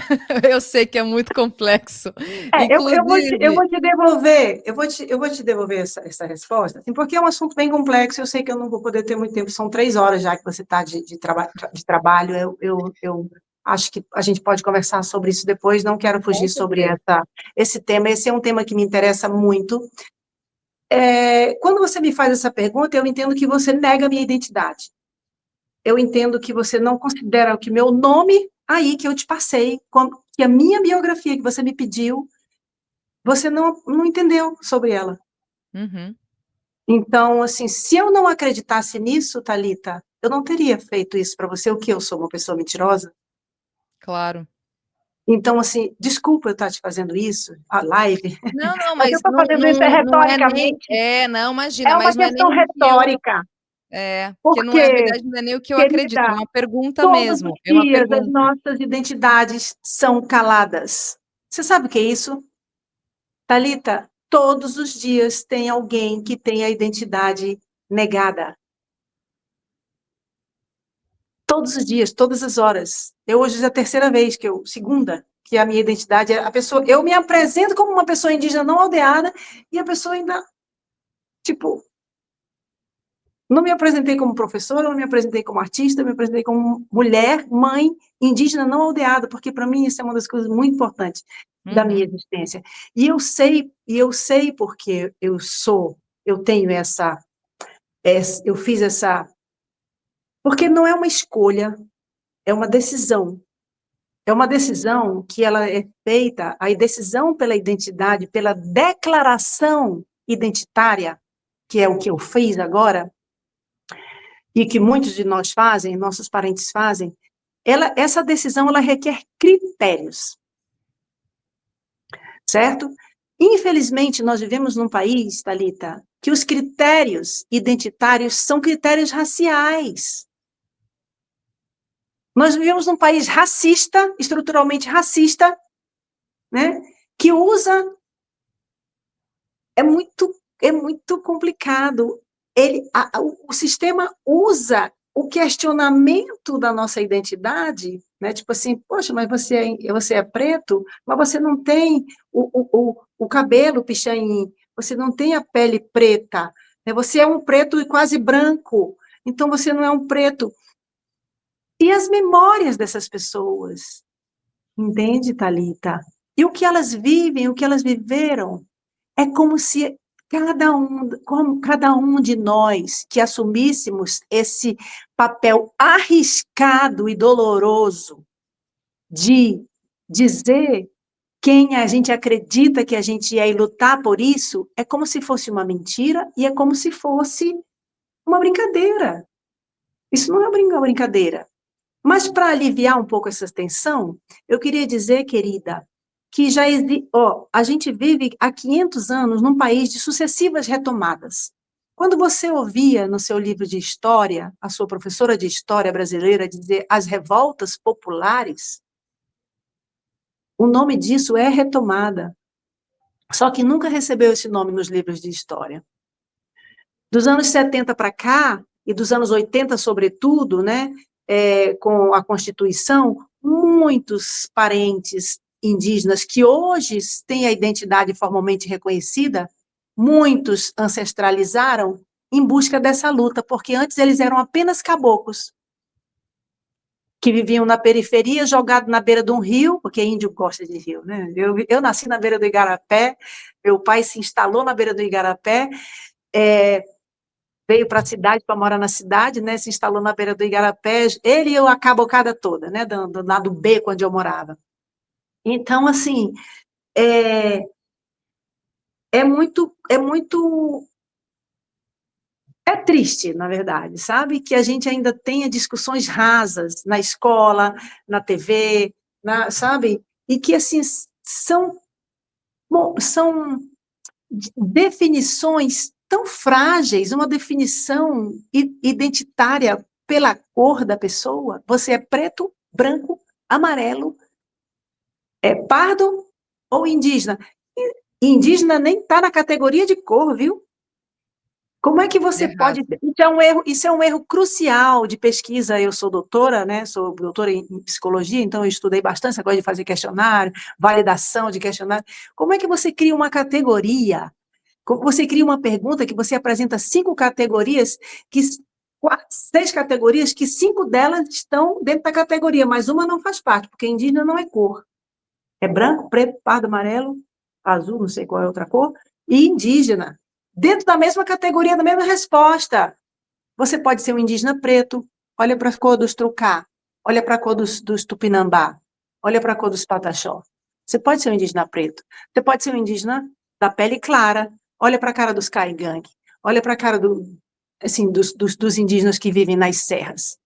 eu sei que é muito complexo. Eu Inclusive, vou te devolver, eu vou te devolver essa resposta, assim, porque é um assunto bem complexo, eu sei que eu não vou poder ter muito tempo, são 3 horas já que você está de trabalho, eu acho que a gente pode conversar sobre isso depois, não quero fugir sobre esse tema, esse é um tema que me interessa muito. Quando você me faz essa pergunta, eu entendo que você nega a minha identidade. Eu entendo que você não considera que meu nome, aí que eu te passei, que a minha biografia que você me pediu, você não entendeu sobre ela. uhum. Então, assim, se eu não acreditasse nisso, Thalita, eu não teria feito isso para você. O que eu sou uma pessoa mentirosa? Claro. Então, assim, desculpa eu estar te fazendo isso, a live, Não, mas eu mas estou fazendo isso não é nem retoricamente. não, imagina, É uma mas não é nem questão o que eu retórica, porque não é, na porque, verdade, não é nem o que eu acredito, é querida, uma pergunta todos os mesmo, é uma dias as pergunta. nossas identidades são caladas. Você sabe o que é isso? Thalita, todos os dias tem alguém que tem a identidade negada. Todos os dias, todas as horas. Hoje é a terceira vez segunda, que a minha identidade é a pessoa, eu me apresento como uma pessoa indígena não aldeada, e a pessoa ainda, tipo, não me apresentei como professora, não me apresentei como artista, me apresentei como mulher, mãe, indígena não aldeada, porque para mim isso é uma das coisas muito importantes da minha Uhum. existência. E eu sei porque eu tenho eu fiz essa, porque não é uma escolha, é uma decisão. É uma decisão que ela é feita, a decisão pela identidade, pela declaração identitária, que é o que eu fiz agora, e que muitos de nós fazem, nossos parentes fazem, essa decisão ela requer critérios, certo? Infelizmente, nós vivemos num país, Thalita, que os critérios identitários são critérios raciais. Nós vivemos num país racista, estruturalmente racista, né? Que usa é muito complicado. O sistema usa o questionamento da nossa identidade, né? Tipo assim, poxa, mas você é preto, mas você não tem o cabelo pichain, você não tem a pele preta, né? Você é um preto e quase branco, então você não é um preto. E as memórias dessas pessoas, entende, Thalita? E o que elas vivem, o que elas viveram, é como se como cada um de nós que assumíssemos esse papel arriscado e doloroso de dizer quem a gente acredita que a gente é e lutar por isso, é como se fosse uma mentira e é como se fosse uma brincadeira. Isso não é uma brincadeira. Mas para aliviar um pouco essa tensão, eu queria dizer, querida, que já a gente vive há 500 anos num país de sucessivas retomadas. Quando você ouvia no seu livro de história, a sua professora de história brasileira dizer as revoltas populares, o nome disso é retomada. Só que nunca recebeu esse nome nos livros de história. Dos anos 70 para cá, e dos anos 80 sobretudo, né, com a Constituição, muitos parentes indígenas que hoje têm a identidade formalmente reconhecida, muitos ancestralizaram em busca dessa luta, porque antes eles eram apenas caboclos, que viviam na periferia, jogados na beira de um rio, porque índio gosta de rio, né? Eu nasci na beira do Igarapé, meu pai se instalou na beira do Igarapé, veio para a cidade, para morar na cidade, né? Se instalou na beira do Igarapé, ele e a cabocada toda, né? Do lado B, onde eu morava. Então, assim, é triste, na verdade, sabe? Que a gente ainda tenha discussões rasas na escola, na TV, sabe? E que, assim, são definições tão frágeis, uma definição identitária pela cor da pessoa. Você é preto, branco, amarelo, é pardo ou indígena? Indígena nem está na categoria de cor, viu? Como é que você pode... Isso é um erro crucial de pesquisa. Eu sou doutora, né? Sou doutora em psicologia, então eu estudei bastante essa coisa de fazer questionário, validação de questionário. Como é que você cria uma categoria? Como você cria uma pergunta que você apresenta 5 categorias, 6 categorias, que 5 delas estão dentro da categoria, mas uma não faz parte, porque indígena não é cor. É branco, preto, pardo, amarelo, azul, não sei qual é a outra cor, e indígena. Dentro da mesma categoria, da mesma resposta. Você pode ser um indígena preto, olha para a cor dos trucá, olha para a cor dos tupinambá, olha para a cor dos pataxó. Você pode ser um indígena preto. Você pode ser um indígena da pele clara, olha para a cara dos caigangue, olha para a cara assim, dos indígenas que vivem nas serras.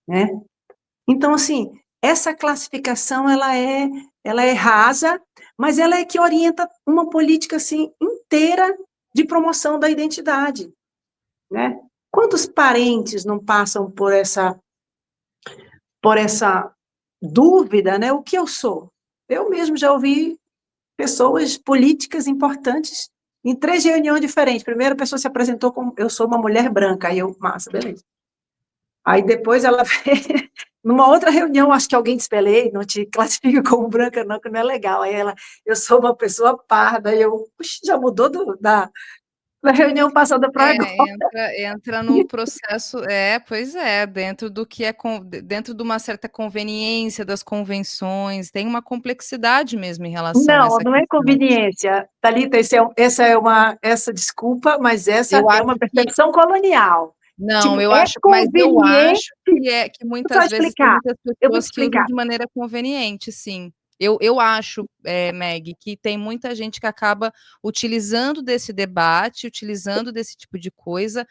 Né? Então, assim, essa classificação ela é rasa, mas ela é que orienta uma política assim, inteira de promoção da identidade. Né? Quantos parentes não passam por essa dúvida, né? O que eu sou? Eu mesmo já ouvi pessoas políticas importantes em 3 reuniões diferentes. Primeiro, a pessoa se apresentou como eu sou uma mulher branca, aí eu, massa, beleza. Aí depois ela fez, numa outra reunião, acho que alguém despelei, não te classifica como branca não, que não é legal. Aí ela, eu sou uma pessoa parda, aí eu, puxa, já mudou da reunião passada para agora. Entra no processo, pois é, dentro do que é dentro de uma certa conveniência das convenções, tem uma complexidade mesmo em relação a essa Não é questão. conveniência, Thalita, essa desculpa, mas essa é uma percepção colonial. Não, tipo, eu acho que muitas vezes tem muitas pessoas que usam de maneira conveniente, sim. Eu acho, Meg, que tem muita gente que acaba utilizando desse debate, utilizando desse tipo de coisa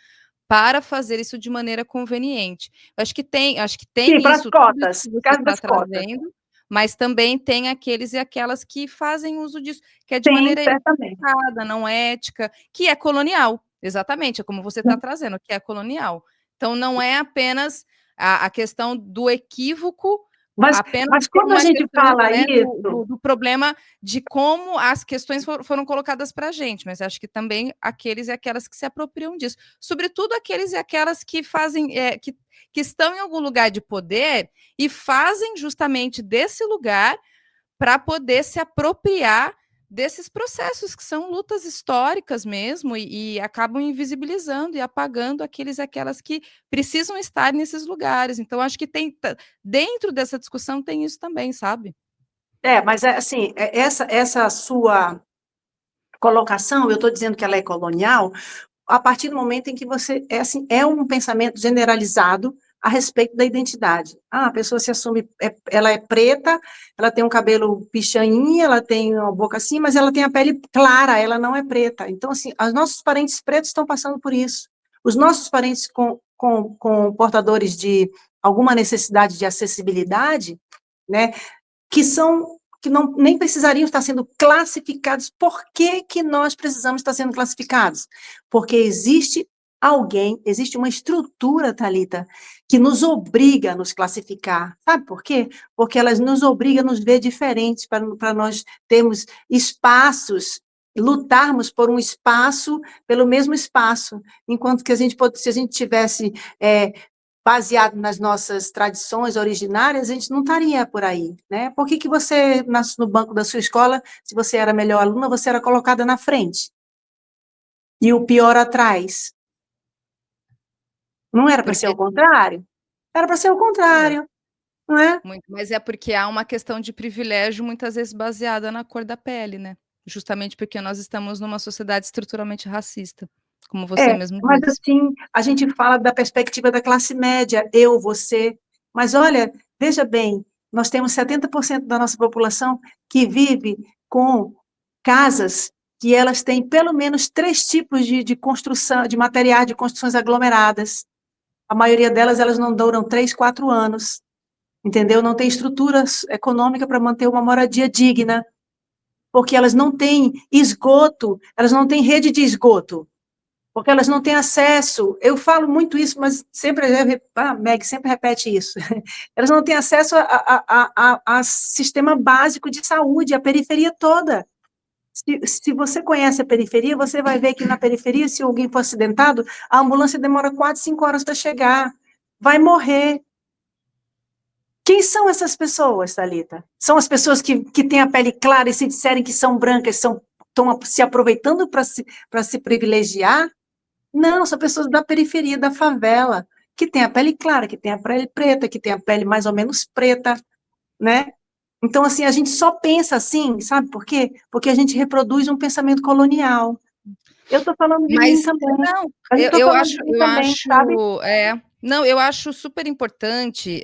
para fazer isso de maneira conveniente. Acho que tem sim, isso tudo cotas, que você está trazendo, mas também tem aqueles e aquelas que fazem uso disso, que é de maneira equivocada, não ética, que é colonial. Exatamente, é como você está trazendo, que é colonial. Então, não é apenas a questão do equívoco, mas quando a gente fala isso... do problema de como as questões foram colocadas para a gente, mas acho que também aqueles e aquelas que se apropriam disso. Sobretudo aqueles e aquelas que fazem, que estão em algum lugar de poder e fazem justamente desse lugar para poder se apropriar desses processos que são lutas históricas mesmo e acabam invisibilizando e apagando aqueles e aquelas que precisam estar nesses lugares. Então, acho que tem dentro dessa discussão tem isso também, sabe? Mas assim, essa sua colocação, eu estou dizendo que ela é colonial, a partir do momento em que você, assim, é um pensamento generalizado, a respeito da identidade. A pessoa se assume, ela é preta, ela tem um cabelo pichain, ela tem uma boca assim, mas ela tem a pele clara, ela não é preta. Então, assim, os nossos parentes pretos estão passando por isso. Os nossos parentes com portadores de alguma necessidade de acessibilidade, né, que não, nem precisariam estar sendo classificados. Por que que nós precisamos estar sendo classificados? Porque existe existe uma estrutura, Thalita, que nos obriga a nos classificar. Sabe por quê? Porque elas nos obrigam a nos ver diferentes, para nós termos espaços, lutarmos por um espaço, pelo mesmo espaço, enquanto que se a gente tivesse baseado nas nossas tradições originárias, a gente não estaria por aí, né? Por que que você, no banco da sua escola, se você era a melhor aluna, você era colocada na frente? E o pior atrás? Não era para ser o contrário? Era para ser o contrário, não é? Mas é porque há uma questão de privilégio, muitas vezes baseada na cor da pele, né? Justamente porque nós estamos numa sociedade estruturalmente racista, como você mesmo Mas disse. assim, a gente fala da perspectiva da classe média, eu, você, mas olha, veja bem, nós temos 70% da nossa população que vive com casas que elas têm pelo menos 3 tipos de construção, de materiais de construções aglomeradas. A maioria delas, elas não duram 3, 4 anos, entendeu? Não tem estrutura econômica para manter uma moradia digna, porque elas não têm esgoto, elas não têm rede de esgoto, porque elas não têm acesso. Eu falo muito isso, mas sempre, Meg sempre repete isso. Elas não têm acesso a sistema básico de saúde, a periferia toda. Se você conhece a periferia, você vai ver que na periferia, se alguém for acidentado, a ambulância demora 4, 5 horas para chegar. Vai morrer. Quem são essas pessoas, Thalita? São as pessoas que têm a pele clara e se disserem que são brancas, estão se aproveitando para se privilegiar? Não, são pessoas da periferia, da favela, que tem a pele clara, que tem a pele preta, que tem a pele mais ou menos preta, né? Então, assim, a gente só pensa assim, sabe por quê? Porque a gente reproduz um pensamento colonial. Eu estou falando de mim Mas também. não, Mas eu estou eu falando acho de mim também, sabe? não, eu acho super importante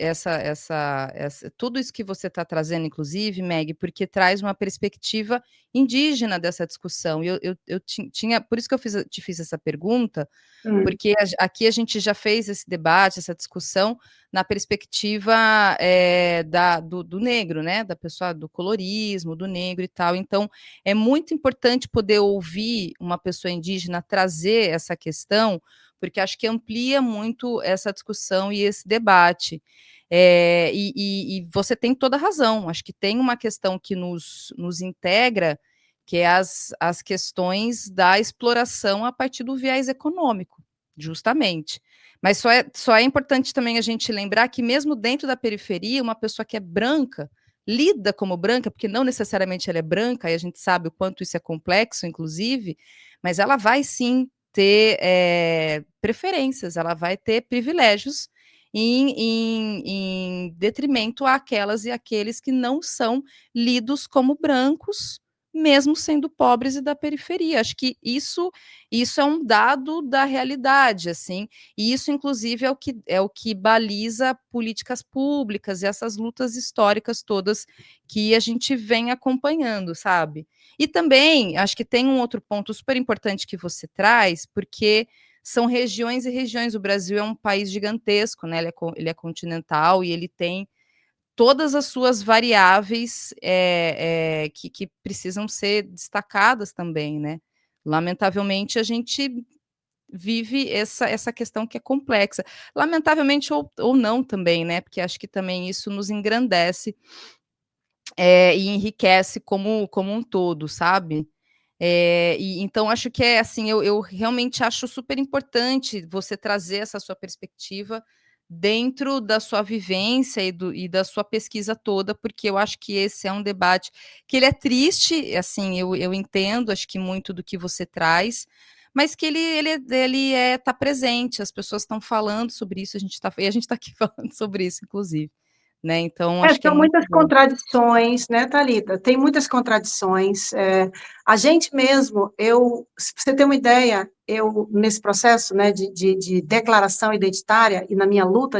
tudo isso que você está trazendo, inclusive, Meg, porque traz uma perspectiva indígena dessa discussão. E eu tinha, por isso que te fiz essa pergunta, porque aqui a gente já fez esse debate, essa discussão na perspectiva do negro, né? Da pessoa do colorismo, do negro e tal. Então, é muito importante poder ouvir uma pessoa indígena trazer essa questão, porque acho que amplia muito essa discussão e esse debate. E você tem toda a razão. Acho que tem uma questão que nos integra, que é as questões da exploração a partir do viés econômico. Justamente. Mas só é importante também a gente lembrar que, mesmo dentro da periferia, uma pessoa que é branca, lida como branca, porque não necessariamente ela é branca, e a gente sabe o quanto isso é complexo, inclusive, mas ela vai sim ter preferências, ela vai ter privilégios em detrimento àquelas e àqueles que não são lidos como brancos, mesmo sendo pobres e da periferia. Acho que isso é um dado da realidade, assim, e isso, inclusive, é o que baliza políticas públicas e essas lutas históricas todas que a gente vem acompanhando, sabe? E também, acho que tem um outro ponto super importante que você traz, porque são regiões e regiões. O Brasil é um país gigantesco, né? Ele é continental e ele tem todas as suas variáveis que precisam ser destacadas também, né? Lamentavelmente, a gente vive essa questão que é complexa. Lamentavelmente ou não também, né? Porque acho que também isso nos engrandece e enriquece como um todo, sabe? Então, acho que assim, eu realmente acho super importante você trazer essa sua perspectiva dentro da sua vivência e da sua pesquisa toda, porque eu acho que esse é um debate que ele é triste, assim, eu entendo, acho que muito do que você traz, mas que ele tá presente, as pessoas estão falando sobre isso, e a gente está aqui falando sobre isso, inclusive, né? Então, acho que é são muito muitas bom. contradições, né, Thalita? Tem muitas contradições. A gente mesmo, se você ter uma ideia, eu, nesse processo, né, de declaração identitária e na minha luta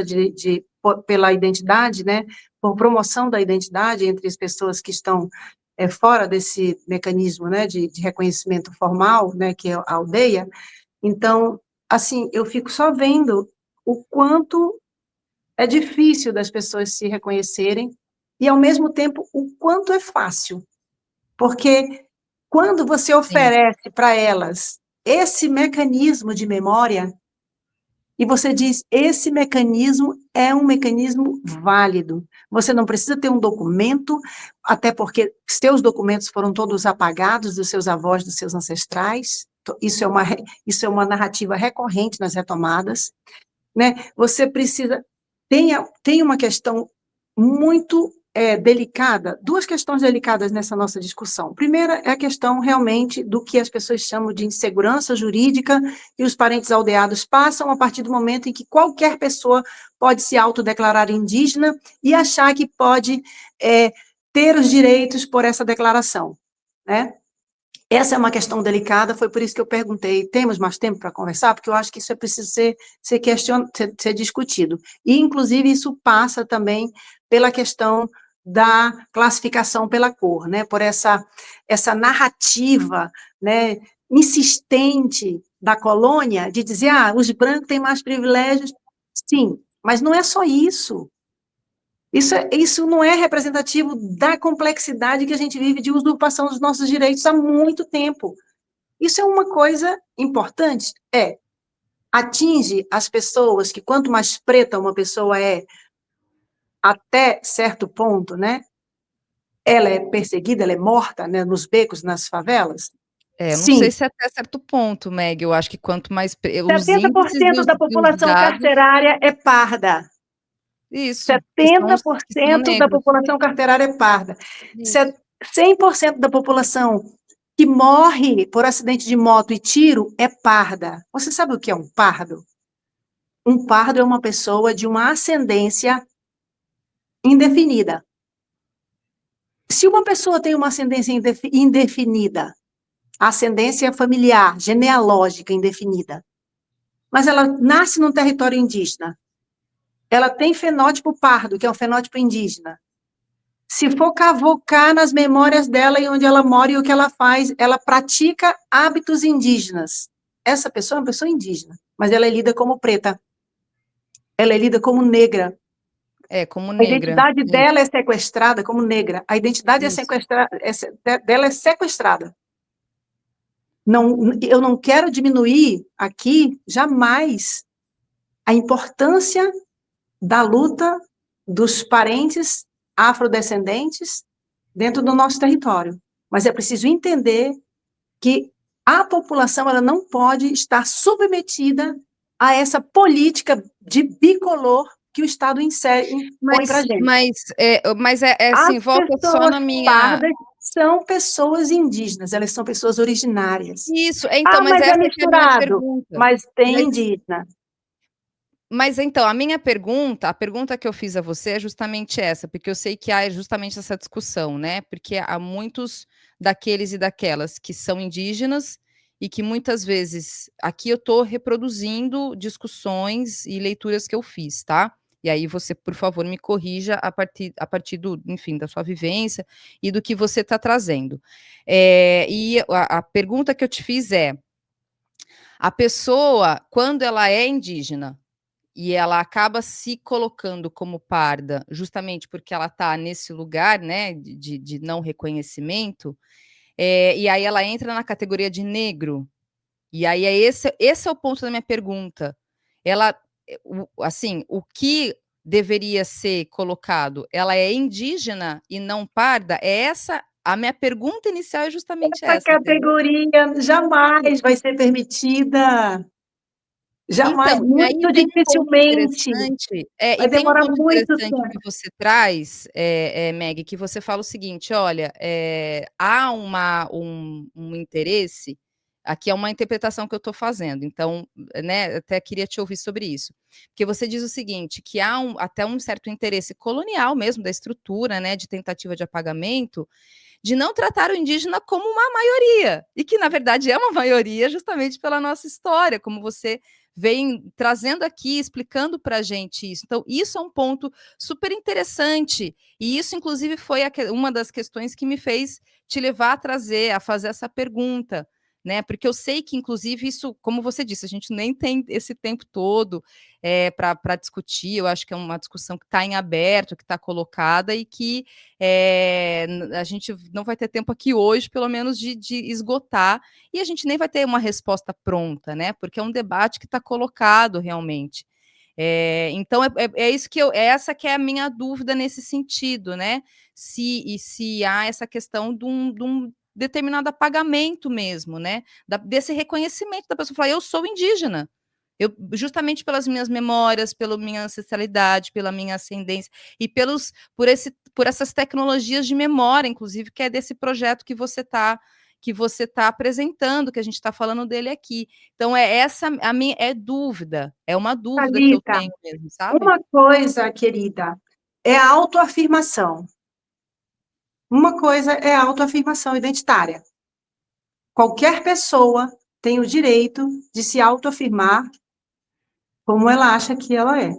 pela identidade, né, por promoção da identidade entre as pessoas que estão fora desse mecanismo, né, de reconhecimento formal, né, que é a aldeia, então, assim, eu fico só vendo o quanto é difícil das pessoas se reconhecerem e, ao mesmo tempo, o quanto é fácil. Porque quando você Sim. oferece para elas esse mecanismo de memória, e você diz, esse mecanismo é um mecanismo válido. Você não precisa ter um documento, até porque seus documentos foram todos apagados dos seus avós, dos seus ancestrais. Isso é uma narrativa recorrente nas retomadas, né? Você precisa... Tem uma questão muito delicada, duas questões delicadas nessa nossa discussão. Primeira é a questão, realmente, do que as pessoas chamam de insegurança jurídica e os parentes aldeados passam a partir do momento em que qualquer pessoa pode se autodeclarar indígena e achar que pode ter os direitos por essa declaração, né? Essa é uma questão delicada, foi por isso que eu perguntei, temos mais tempo para conversar? Porque eu acho que isso é preciso ser discutido. E, inclusive, isso passa também pela questão da classificação pela cor, né? Por essa narrativa, né, insistente da colônia de dizer, os brancos têm mais privilégios. Sim, mas não é só isso. Isso não é representativo da complexidade que a gente vive de usurpação dos nossos direitos há muito tempo. Isso é uma coisa importante? Atinge as pessoas que quanto mais preta uma pessoa é, até certo ponto, né, ela é perseguida, ela é morta, né, nos becos, nas favelas? Eu não sei Sim. se até certo ponto, Meg, eu acho que quanto mais... Os 70% índices e da os população dados... carcerária é parda. Isso, que são os que são 70% da negros. população carcerária é parda. Isso. 100% da população que morre por acidente de moto e tiro é parda. Você sabe o que é um pardo? Um pardo é uma pessoa de uma ascendência indefinida. Se uma pessoa tem uma ascendência indefinida, ascendência familiar, genealógica indefinida, mas ela nasce num território indígena, ela tem fenótipo pardo, que é um fenótipo indígena. Se for cavocar nas memórias dela e onde ela mora e o que ela faz, ela pratica hábitos indígenas. Essa pessoa é uma pessoa indígena, mas ela é lida como preta. Ela é lida como negra. Como A negra. identidade dela é sequestrada como negra. A identidade dela é sequestrada. Não, eu não quero diminuir aqui, jamais, a importância da luta dos parentes afrodescendentes dentro do nosso território. Mas é preciso entender que a população ela não pode estar submetida a essa política de bicolor que o Estado põe para a gente. Mas assim, As volta só pessoas na minha... pardas são pessoas indígenas, elas são pessoas originárias. Isso, então, mas Mas é essa que é a minha misturado, pergunta. mas tem indígena. Mas então, a pergunta que eu fiz a você é justamente essa, porque eu sei que há justamente essa discussão, né? Porque há muitos daqueles e daquelas que são indígenas e que muitas vezes, aqui eu estou reproduzindo discussões e leituras que eu fiz, tá? E aí você, por favor, me corrija a partir do, enfim, da sua vivência e do que você está trazendo. E a pergunta que eu te fiz é, a pessoa, quando ela é indígena, e ela acaba se colocando como parda, justamente porque ela está nesse lugar, né, de não reconhecimento, e aí ela entra na categoria de negro. E aí esse é o ponto da minha pergunta. Ela, assim, o que deveria ser colocado? Ela é indígena e não parda? É essa a minha pergunta inicial, é justamente Essa essa, entendeu? categoria jamais vai ser permitida. Jamais, Então, e aí muito tem um ponto dificilmente. interessante, Vai e tem um demorar ponto muito interessante tempo. que você traz, Meg, que você fala o seguinte: olha, há um interesse, Aqui é uma interpretação que eu estou fazendo, então, né, até queria te ouvir sobre isso. Porque você diz o seguinte, que há até um certo interesse colonial mesmo da estrutura, né, de tentativa de apagamento, de não tratar o indígena como uma maioria, e que, na verdade, é uma maioria justamente pela nossa história, como você vem trazendo aqui, explicando para a gente isso. Então, isso é um ponto super interessante, e isso, inclusive, foi uma das questões que me fez te levar a fazer essa pergunta, né? Porque eu sei que, inclusive, isso, como você disse, a gente nem tem esse tempo todo para discutir, eu acho que é uma discussão que está em aberto, que está colocada e que a gente não vai ter tempo aqui hoje, pelo menos, de esgotar, e a gente nem vai ter uma resposta pronta, né? Porque é um debate que está colocado realmente. Então, isso essa que é a minha dúvida nesse sentido, né? Se há essa questão de um determinado apagamento mesmo, né? Desse reconhecimento da pessoa falar, eu sou indígena. Justamente pelas minhas memórias, pela minha ancestralidade, pela minha ascendência, e por essas tecnologias de memória, inclusive, que é desse projeto que você está apresentando, que a gente está falando dele aqui. Então, essa a minha dúvida, é uma dúvida que eu Thalita, tenho mesmo, sabe? uma coisa, querida, é a autoafirmação. Uma coisa é a autoafirmação identitária. Qualquer pessoa tem o direito de se autoafirmar como ela acha que ela é.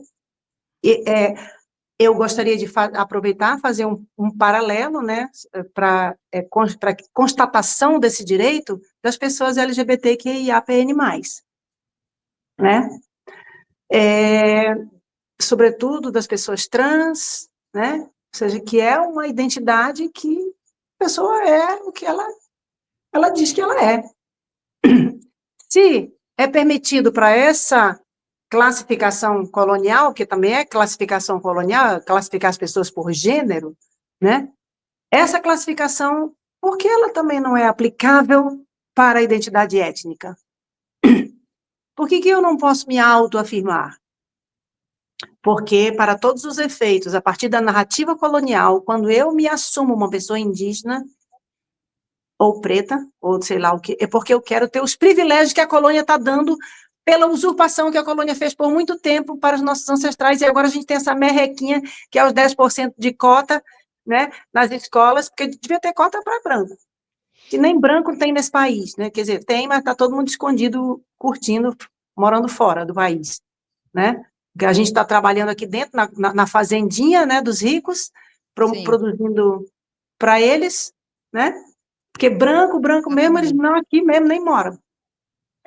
Eu gostaria de aproveitar, fazer um paralelo, né, para constatação desse direito das pessoas LGBTQIAPN+, né? Sobretudo das pessoas trans, né? Ou seja, que é uma identidade que a pessoa é o que ela diz que ela é. Se é permitido para essa classificação colonial, que também é classificação colonial, classificar as pessoas por gênero, né? Essa classificação, por que ela também não é aplicável para a identidade étnica? Por que eu não posso me autoafirmar? Porque, para todos os efeitos, a partir da narrativa colonial, quando eu me assumo uma pessoa indígena, ou preta, ou sei lá o que, é porque eu quero ter os privilégios que a colônia está dando pela usurpação que a colônia fez por muito tempo para os nossos ancestrais, e agora a gente tem essa merrequinha, que é os 10% de cota, né, nas escolas, porque devia ter cota para branco, que nem branco tem nesse país, né, quer dizer, tem, mas está todo mundo escondido, curtindo, morando fora do país, né, porque a gente está trabalhando aqui dentro, na fazendinha, né, dos ricos, produzindo para eles, né, porque branco mesmo, eles não aqui mesmo nem moram.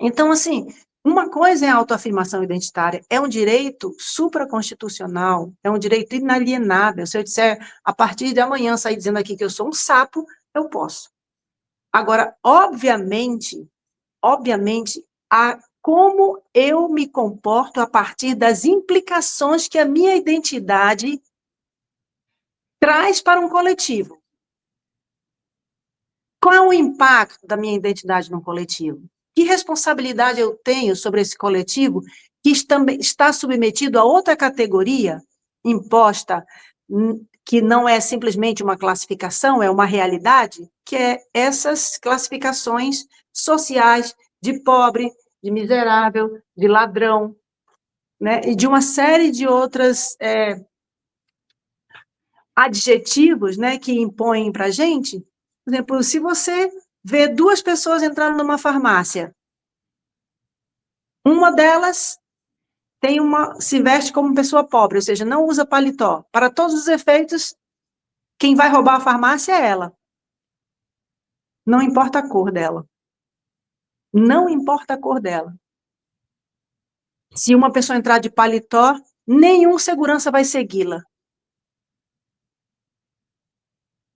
Então, assim, uma coisa é a autoafirmação identitária, é um direito supraconstitucional, é um direito inalienável. Se eu disser, a partir de amanhã, sair dizendo aqui que eu sou um sapo, eu posso. Agora, obviamente, como eu me comporto a partir das implicações que a minha identidade traz para um coletivo. Qual é o impacto da minha identidade no coletivo? Que responsabilidade eu tenho sobre esse coletivo que está submetido a outra categoria imposta, que não é simplesmente uma classificação, é uma realidade, que é essas classificações sociais de pobre, de miserável, de ladrão, né? E de uma série de outras adjetivos, né, que impõem para a gente. Por exemplo, se você vê duas pessoas entrando numa farmácia, uma delas se veste como pessoa pobre, ou seja, não usa paletó. Para todos os efeitos, quem vai roubar a farmácia é ela. Não importa a cor dela. Não importa a cor dela. Se uma pessoa entrar de paletó, nenhum segurança vai segui-la.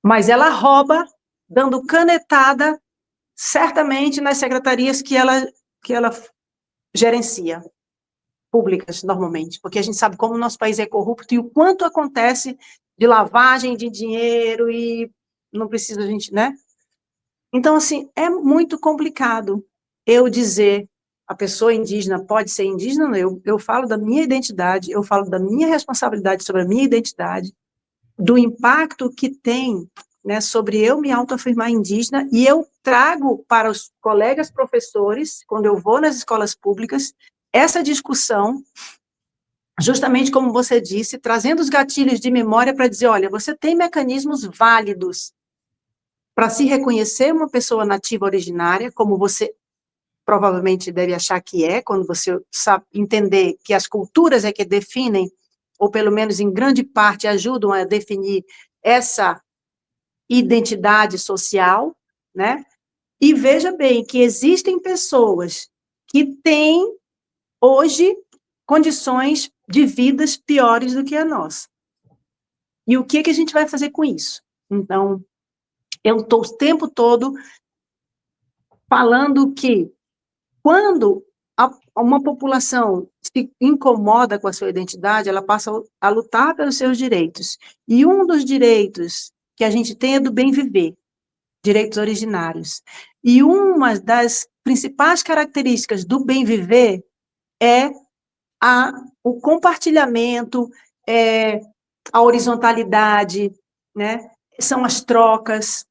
Mas ela rouba, dando canetada, certamente nas secretarias que ela gerencia, públicas, normalmente, porque a gente sabe como o nosso país é corrupto e o quanto acontece de lavagem de dinheiro e não precisa a gente, né? Então, assim, é muito complicado eu dizer a pessoa indígena pode ser indígena, não, eu falo da minha identidade, eu falo da minha responsabilidade sobre a minha identidade, do impacto que tem né, sobre eu me autoafirmar indígena, e eu trago para os colegas professores, quando eu vou nas escolas públicas, essa discussão, justamente como você disse, trazendo os gatilhos de memória para dizer, olha, você tem mecanismos válidos para se reconhecer uma pessoa nativa originária, como você provavelmente deve achar que é, quando você sabe entender que as culturas é que definem, ou pelo menos em grande parte ajudam a definir essa identidade social, né? E veja bem que existem pessoas que têm, hoje, condições de vidas piores do que a nossa. E o que a gente vai fazer com isso? Então, eu estou o tempo todo falando que, quando uma população se incomoda com a sua identidade, ela passa a lutar pelos seus direitos. E um dos direitos que a gente tem é do bem viver, direitos originários. E uma das principais características do bem viver é o compartilhamento, a horizontalidade, né? São as trocas,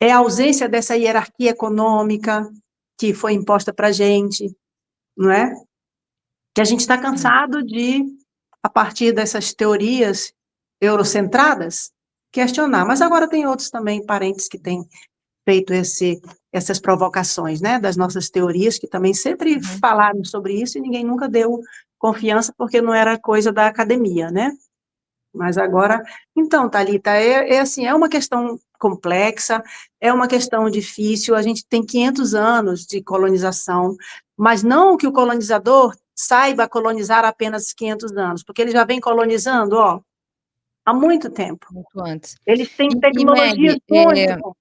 é a ausência dessa hierarquia econômica que foi imposta para a gente, não é? Que a gente está cansado de, a partir dessas teorias eurocentradas, questionar. Mas agora tem outros também parentes que têm feito essas provocações, né, das nossas teorias, que também sempre falaram sobre isso e ninguém nunca deu confiança, porque não era coisa da academia, né? Mas agora, então, Thalita, assim, é uma questão complexa, é uma questão difícil, a gente tem 500 anos de colonização, mas não que o colonizador saiba colonizar apenas 500 anos, porque ele já vem colonizando, ó, há muito tempo. Muito antes. Eles têm E tecnologias Meg, muito...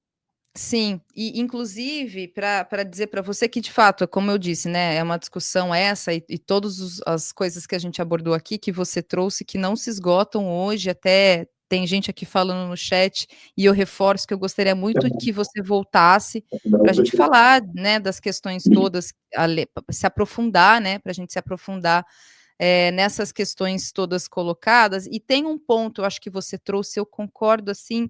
sim, e inclusive, para dizer para você que, de fato, como eu disse, né, é uma discussão essa e todas as coisas que a gente abordou aqui, que você trouxe, que não se esgotam hoje, até tem gente aqui falando no chat, e eu reforço que eu gostaria muito que você voltasse para a gente falar, né, das questões todas, se aprofundar, né, para a gente se aprofundar nessas questões todas colocadas, e tem um ponto, eu acho que você trouxe, eu concordo, assim,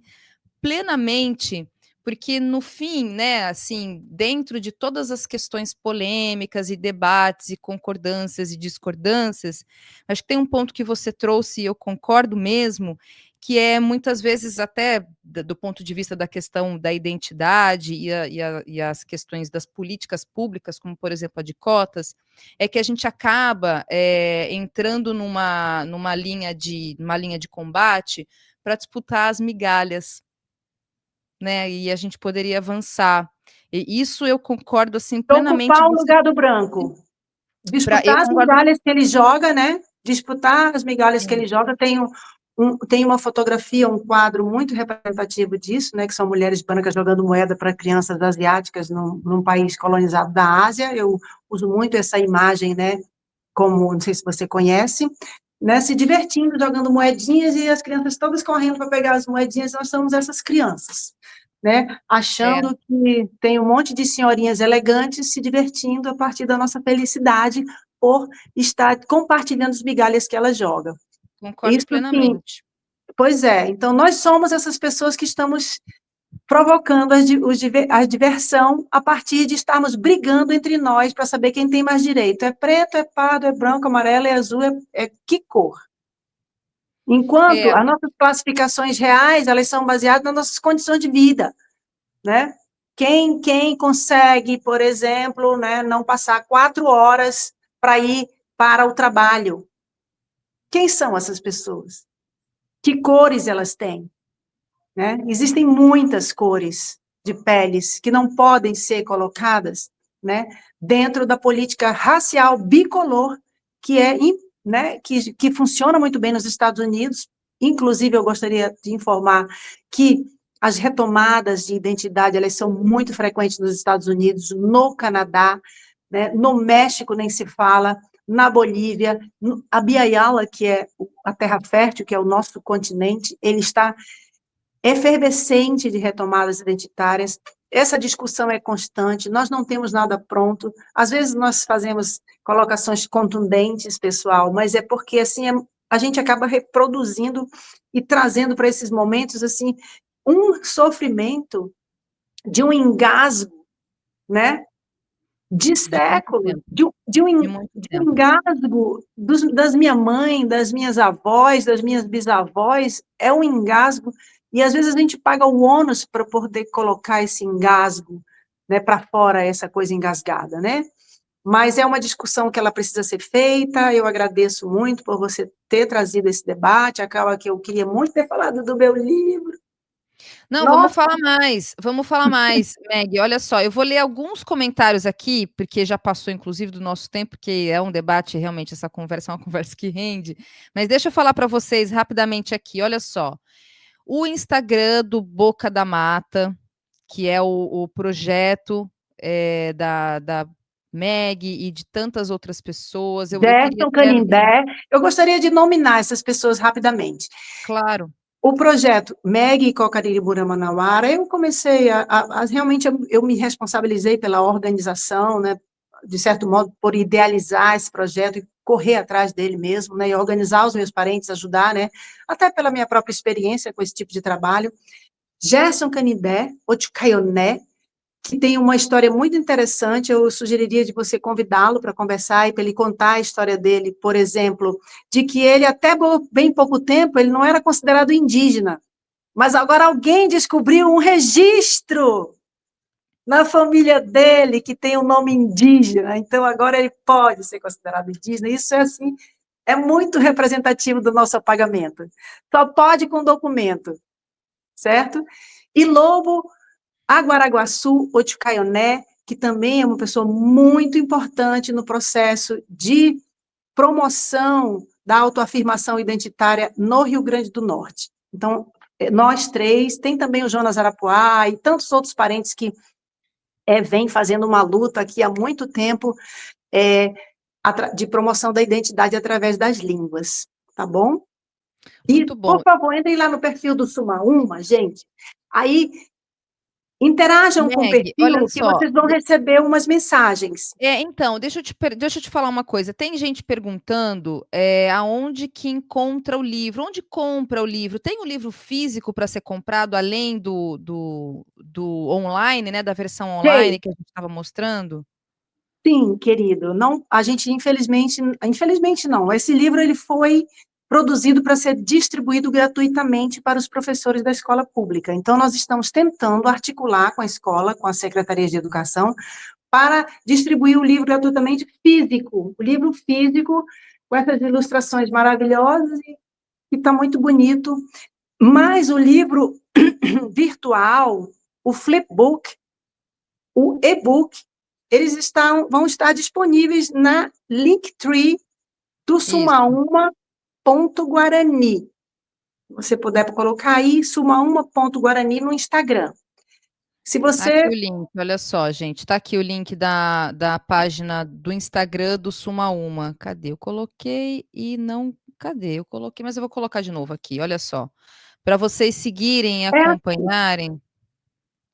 plenamente, porque no fim, né, assim, dentro de todas as questões polêmicas e debates e concordâncias e discordâncias, acho que tem um ponto que você trouxe e eu concordo mesmo, que é muitas vezes até do ponto de vista da questão da identidade e as questões das políticas públicas, como por exemplo a de cotas, é que a gente acaba entrando numa linha de combate para disputar as migalhas, né, e a gente poderia avançar. E isso eu concordo, assim, plenamente. Ocupar o lugar do branco. Disputar as migalhas que ele joga, né? Disputar as migalhas que ele joga. Tem uma fotografia, um quadro muito representativo disso, né? Que são mulheres brancas jogando moeda para crianças asiáticas num país colonizado da Ásia. Eu uso muito essa imagem, né? Como, não sei se você conhece, né? Se divertindo, jogando moedinhas e as crianças todas correndo para pegar as moedinhas. Nós somos essas crianças, né? Achando que tem um monte de senhorinhas elegantes se divertindo a partir da nossa felicidade por estar compartilhando as migalhas que elas jogam. Concordo Isso, sim. plenamente. Pois é. Então, nós somos essas pessoas que estamos provocando a diversão a partir de estarmos brigando entre nós para saber quem tem mais direito. É preto, é pardo, é branco, amarelo, é azul, é que cor? Enquanto as nossas classificações reais, elas são baseadas nas nossas condições de vida, né? Quem consegue, por exemplo, né, não passar 4 horas para ir para o trabalho? Quem são essas pessoas? Que cores elas têm? Né? Existem muitas cores de peles que não podem ser colocadas, né, dentro da política racial bicolor, que né, que funciona muito bem nos Estados Unidos. Inclusive, eu gostaria de informar que as retomadas de identidade, elas são muito frequentes nos Estados Unidos, no Canadá, né, no México nem se fala, na Bolívia, a Biayala, que é a terra fértil, que é o nosso continente, ele está efervescente de retomadas identitárias. Essa discussão é constante, nós não temos nada pronto, às vezes nós fazemos colocações contundentes, pessoal, mas é porque assim a gente acaba reproduzindo e trazendo para esses momentos, assim, um sofrimento de um engasgo, né? De séculos, de um engasgo das minha mãe, das minhas avós, das minhas bisavós, é um engasgo, e às vezes a gente paga o ônus para poder colocar esse engasgo, né, para fora, essa coisa engasgada, né? Mas é uma discussão que ela precisa ser feita, eu agradeço muito por você ter trazido esse debate, acaba que eu queria muito ter falado do meu livro. Não, vamos falar mais, Meg. Olha só, eu vou ler alguns comentários aqui, porque já passou, inclusive, do nosso tempo, que é um debate, realmente, essa conversa é uma conversa que rende. Mas deixa eu falar para vocês rapidamente aqui, olha só. O Instagram do Boca da Mata, que é o projeto da Meg e de tantas outras pessoas. Eu queria Canindé. Eu gostaria de nominar essas pessoas rapidamente. Claro. O projeto Meg e Cocaririburã Manauara, eu comecei realmente, eu me responsabilizei pela organização, né, de certo modo, por idealizar esse projeto e correr atrás dele mesmo, né, e organizar os meus parentes, ajudar, né, até pela minha própria experiência com esse tipo de trabalho. Gerson Canindé, Otucaioné, que tem uma história muito interessante, eu sugeriria de você convidá-lo para conversar e para ele contar a história dele, por exemplo, de que ele, até bem pouco tempo, ele não era considerado indígena, mas agora alguém descobriu um registro na família dele que tem o um nome indígena, então agora ele pode ser considerado indígena, isso é assim, é muito representativo do nosso apagamento. Só pode com documento, certo? E Lobo Aguaraguaçu, Otucaioné, que também é uma pessoa muito importante no processo de promoção da autoafirmação identitária no Rio Grande do Norte. Então, nós três, tem também o Jonas Arapuá e tantos outros parentes que vêm fazendo uma luta aqui há muito tempo de promoção da identidade através das línguas, tá bom? Muito E, bom. por favor, entrem lá no perfil do Sumaúma, gente. Aí, interajam com o perfil, que vocês vão receber umas mensagens. Então, deixa eu te falar uma coisa. Tem gente perguntando aonde que encontra o livro, onde compra o livro. Tem um livro físico para ser comprado, além do online, né? Da versão online que a gente estava mostrando? Sim, querido. Não, a gente, infelizmente não. Esse livro ele foi produzido para ser distribuído gratuitamente para os professores da escola pública. Então, nós estamos tentando articular com a escola, com as secretarias de educação, para distribuir o livro gratuitamente físico. O livro físico, com essas ilustrações maravilhosas, que está muito bonito. Mas o livro virtual, o flipbook, o e-book, eles vão estar disponíveis na Linktree do Sumaúma.guarani. Você puder colocar aí Sumaúma.guarani no Instagram. Se você... Aqui o link, olha só, gente. Está aqui o link da página do Instagram do Sumaúma. Cadê? Eu coloquei e não... Cadê? Eu coloquei, mas eu vou colocar de novo aqui, olha só. Para vocês seguirem e acompanharem.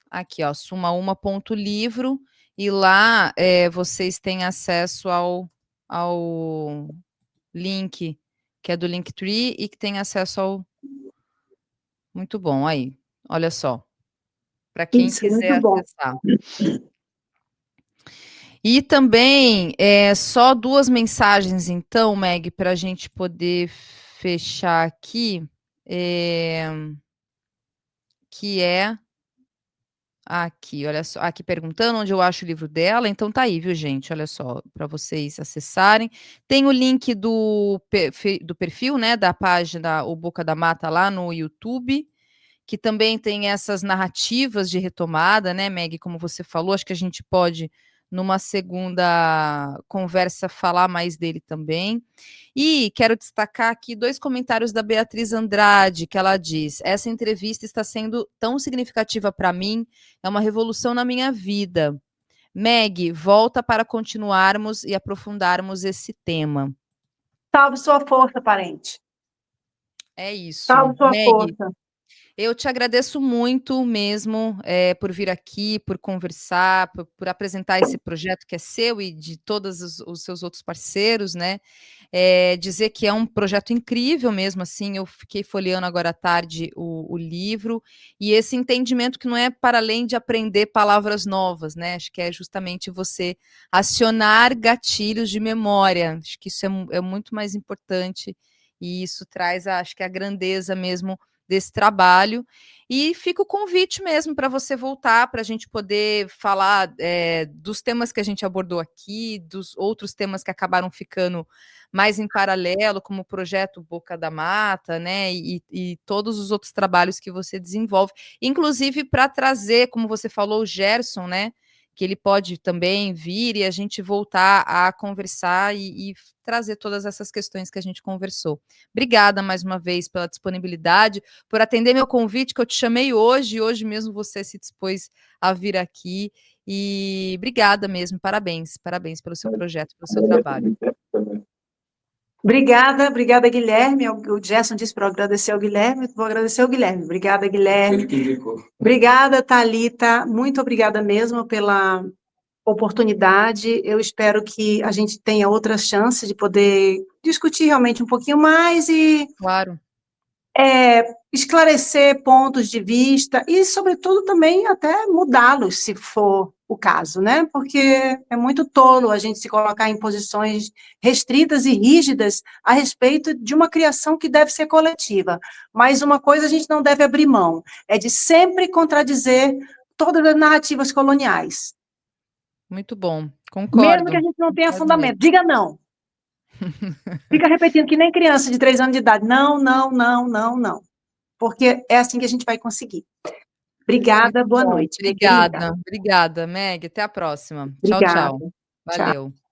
Aqui, ó, sumaúma.livro. E lá vocês têm acesso ao link, que é do Linktree, e que tem acesso ao... Muito bom, aí. Olha só. Para quem quiser acessar. E também, só 2 mensagens, então, Meg, para a gente poder fechar aqui, que é aqui, olha só, aqui perguntando onde eu acho o livro dela, então tá aí, viu, gente? Olha só, para vocês acessarem. Tem o link do perfil, né, da página O Boca da Mata lá no YouTube, que também tem essas narrativas de retomada, né, Meg, como você falou, acho que a gente pode, numa segunda conversa, falar mais dele também. E quero destacar aqui 2 comentários da Beatriz Andrade, que ela diz: essa entrevista está sendo tão significativa para mim, é uma revolução na minha vida. Meg, volta para continuarmos e aprofundarmos esse tema. Salve sua força, parente. É isso. Salve sua Meg, força. Eu te agradeço muito mesmo por vir aqui, por conversar, por apresentar esse projeto que é seu e de todos os seus outros parceiros, né? Dizer que é um projeto incrível mesmo, assim, eu fiquei folheando agora à tarde o livro, e esse entendimento que não é para além de aprender palavras novas, né? Acho que é justamente você acionar gatilhos de memória, acho que isso é muito mais importante, e isso traz, acho que a grandeza mesmo desse trabalho, e fica o convite mesmo para você voltar, para a gente poder falar dos temas que a gente abordou aqui, dos outros temas que acabaram ficando mais em paralelo, como o projeto Boca da Mata, né, e todos os outros trabalhos que você desenvolve, inclusive para trazer, como você falou, o Gerson, né, que ele pode também vir e a gente voltar a conversar e trazer todas essas questões que a gente conversou. Obrigada mais uma vez pela disponibilidade, por atender meu convite, que eu te chamei hoje, e hoje mesmo você se dispôs a vir aqui, e obrigada mesmo, parabéns pelo seu projeto, pelo seu trabalho. Obrigada, Guilherme. O Gerson disse para eu agradecer ao Guilherme, vou agradecer ao Guilherme. Obrigada, Guilherme. Obrigada, Thalita. Muito obrigada mesmo pela oportunidade. Eu espero que a gente tenha outras chances de poder discutir realmente um pouquinho mais e Claro. Esclarecer pontos de vista e, sobretudo, também até mudá-los, se for o caso, né? Porque é muito tolo a gente se colocar em posições restritas e rígidas a respeito de uma criação que deve ser coletiva. Mas uma coisa a gente não deve abrir mão, é de sempre contradizer todas as narrativas coloniais. Muito bom, concordo. Mesmo que a gente não tenha fundamento, diga não. Fica repetindo que nem criança de 3 anos de idade, não, não, não, não, não. Porque é assim que a gente vai conseguir. Obrigada, boa noite. Obrigada, Meg, até a próxima. Obrigada. Tchau, tchau. Valeu. Tchau.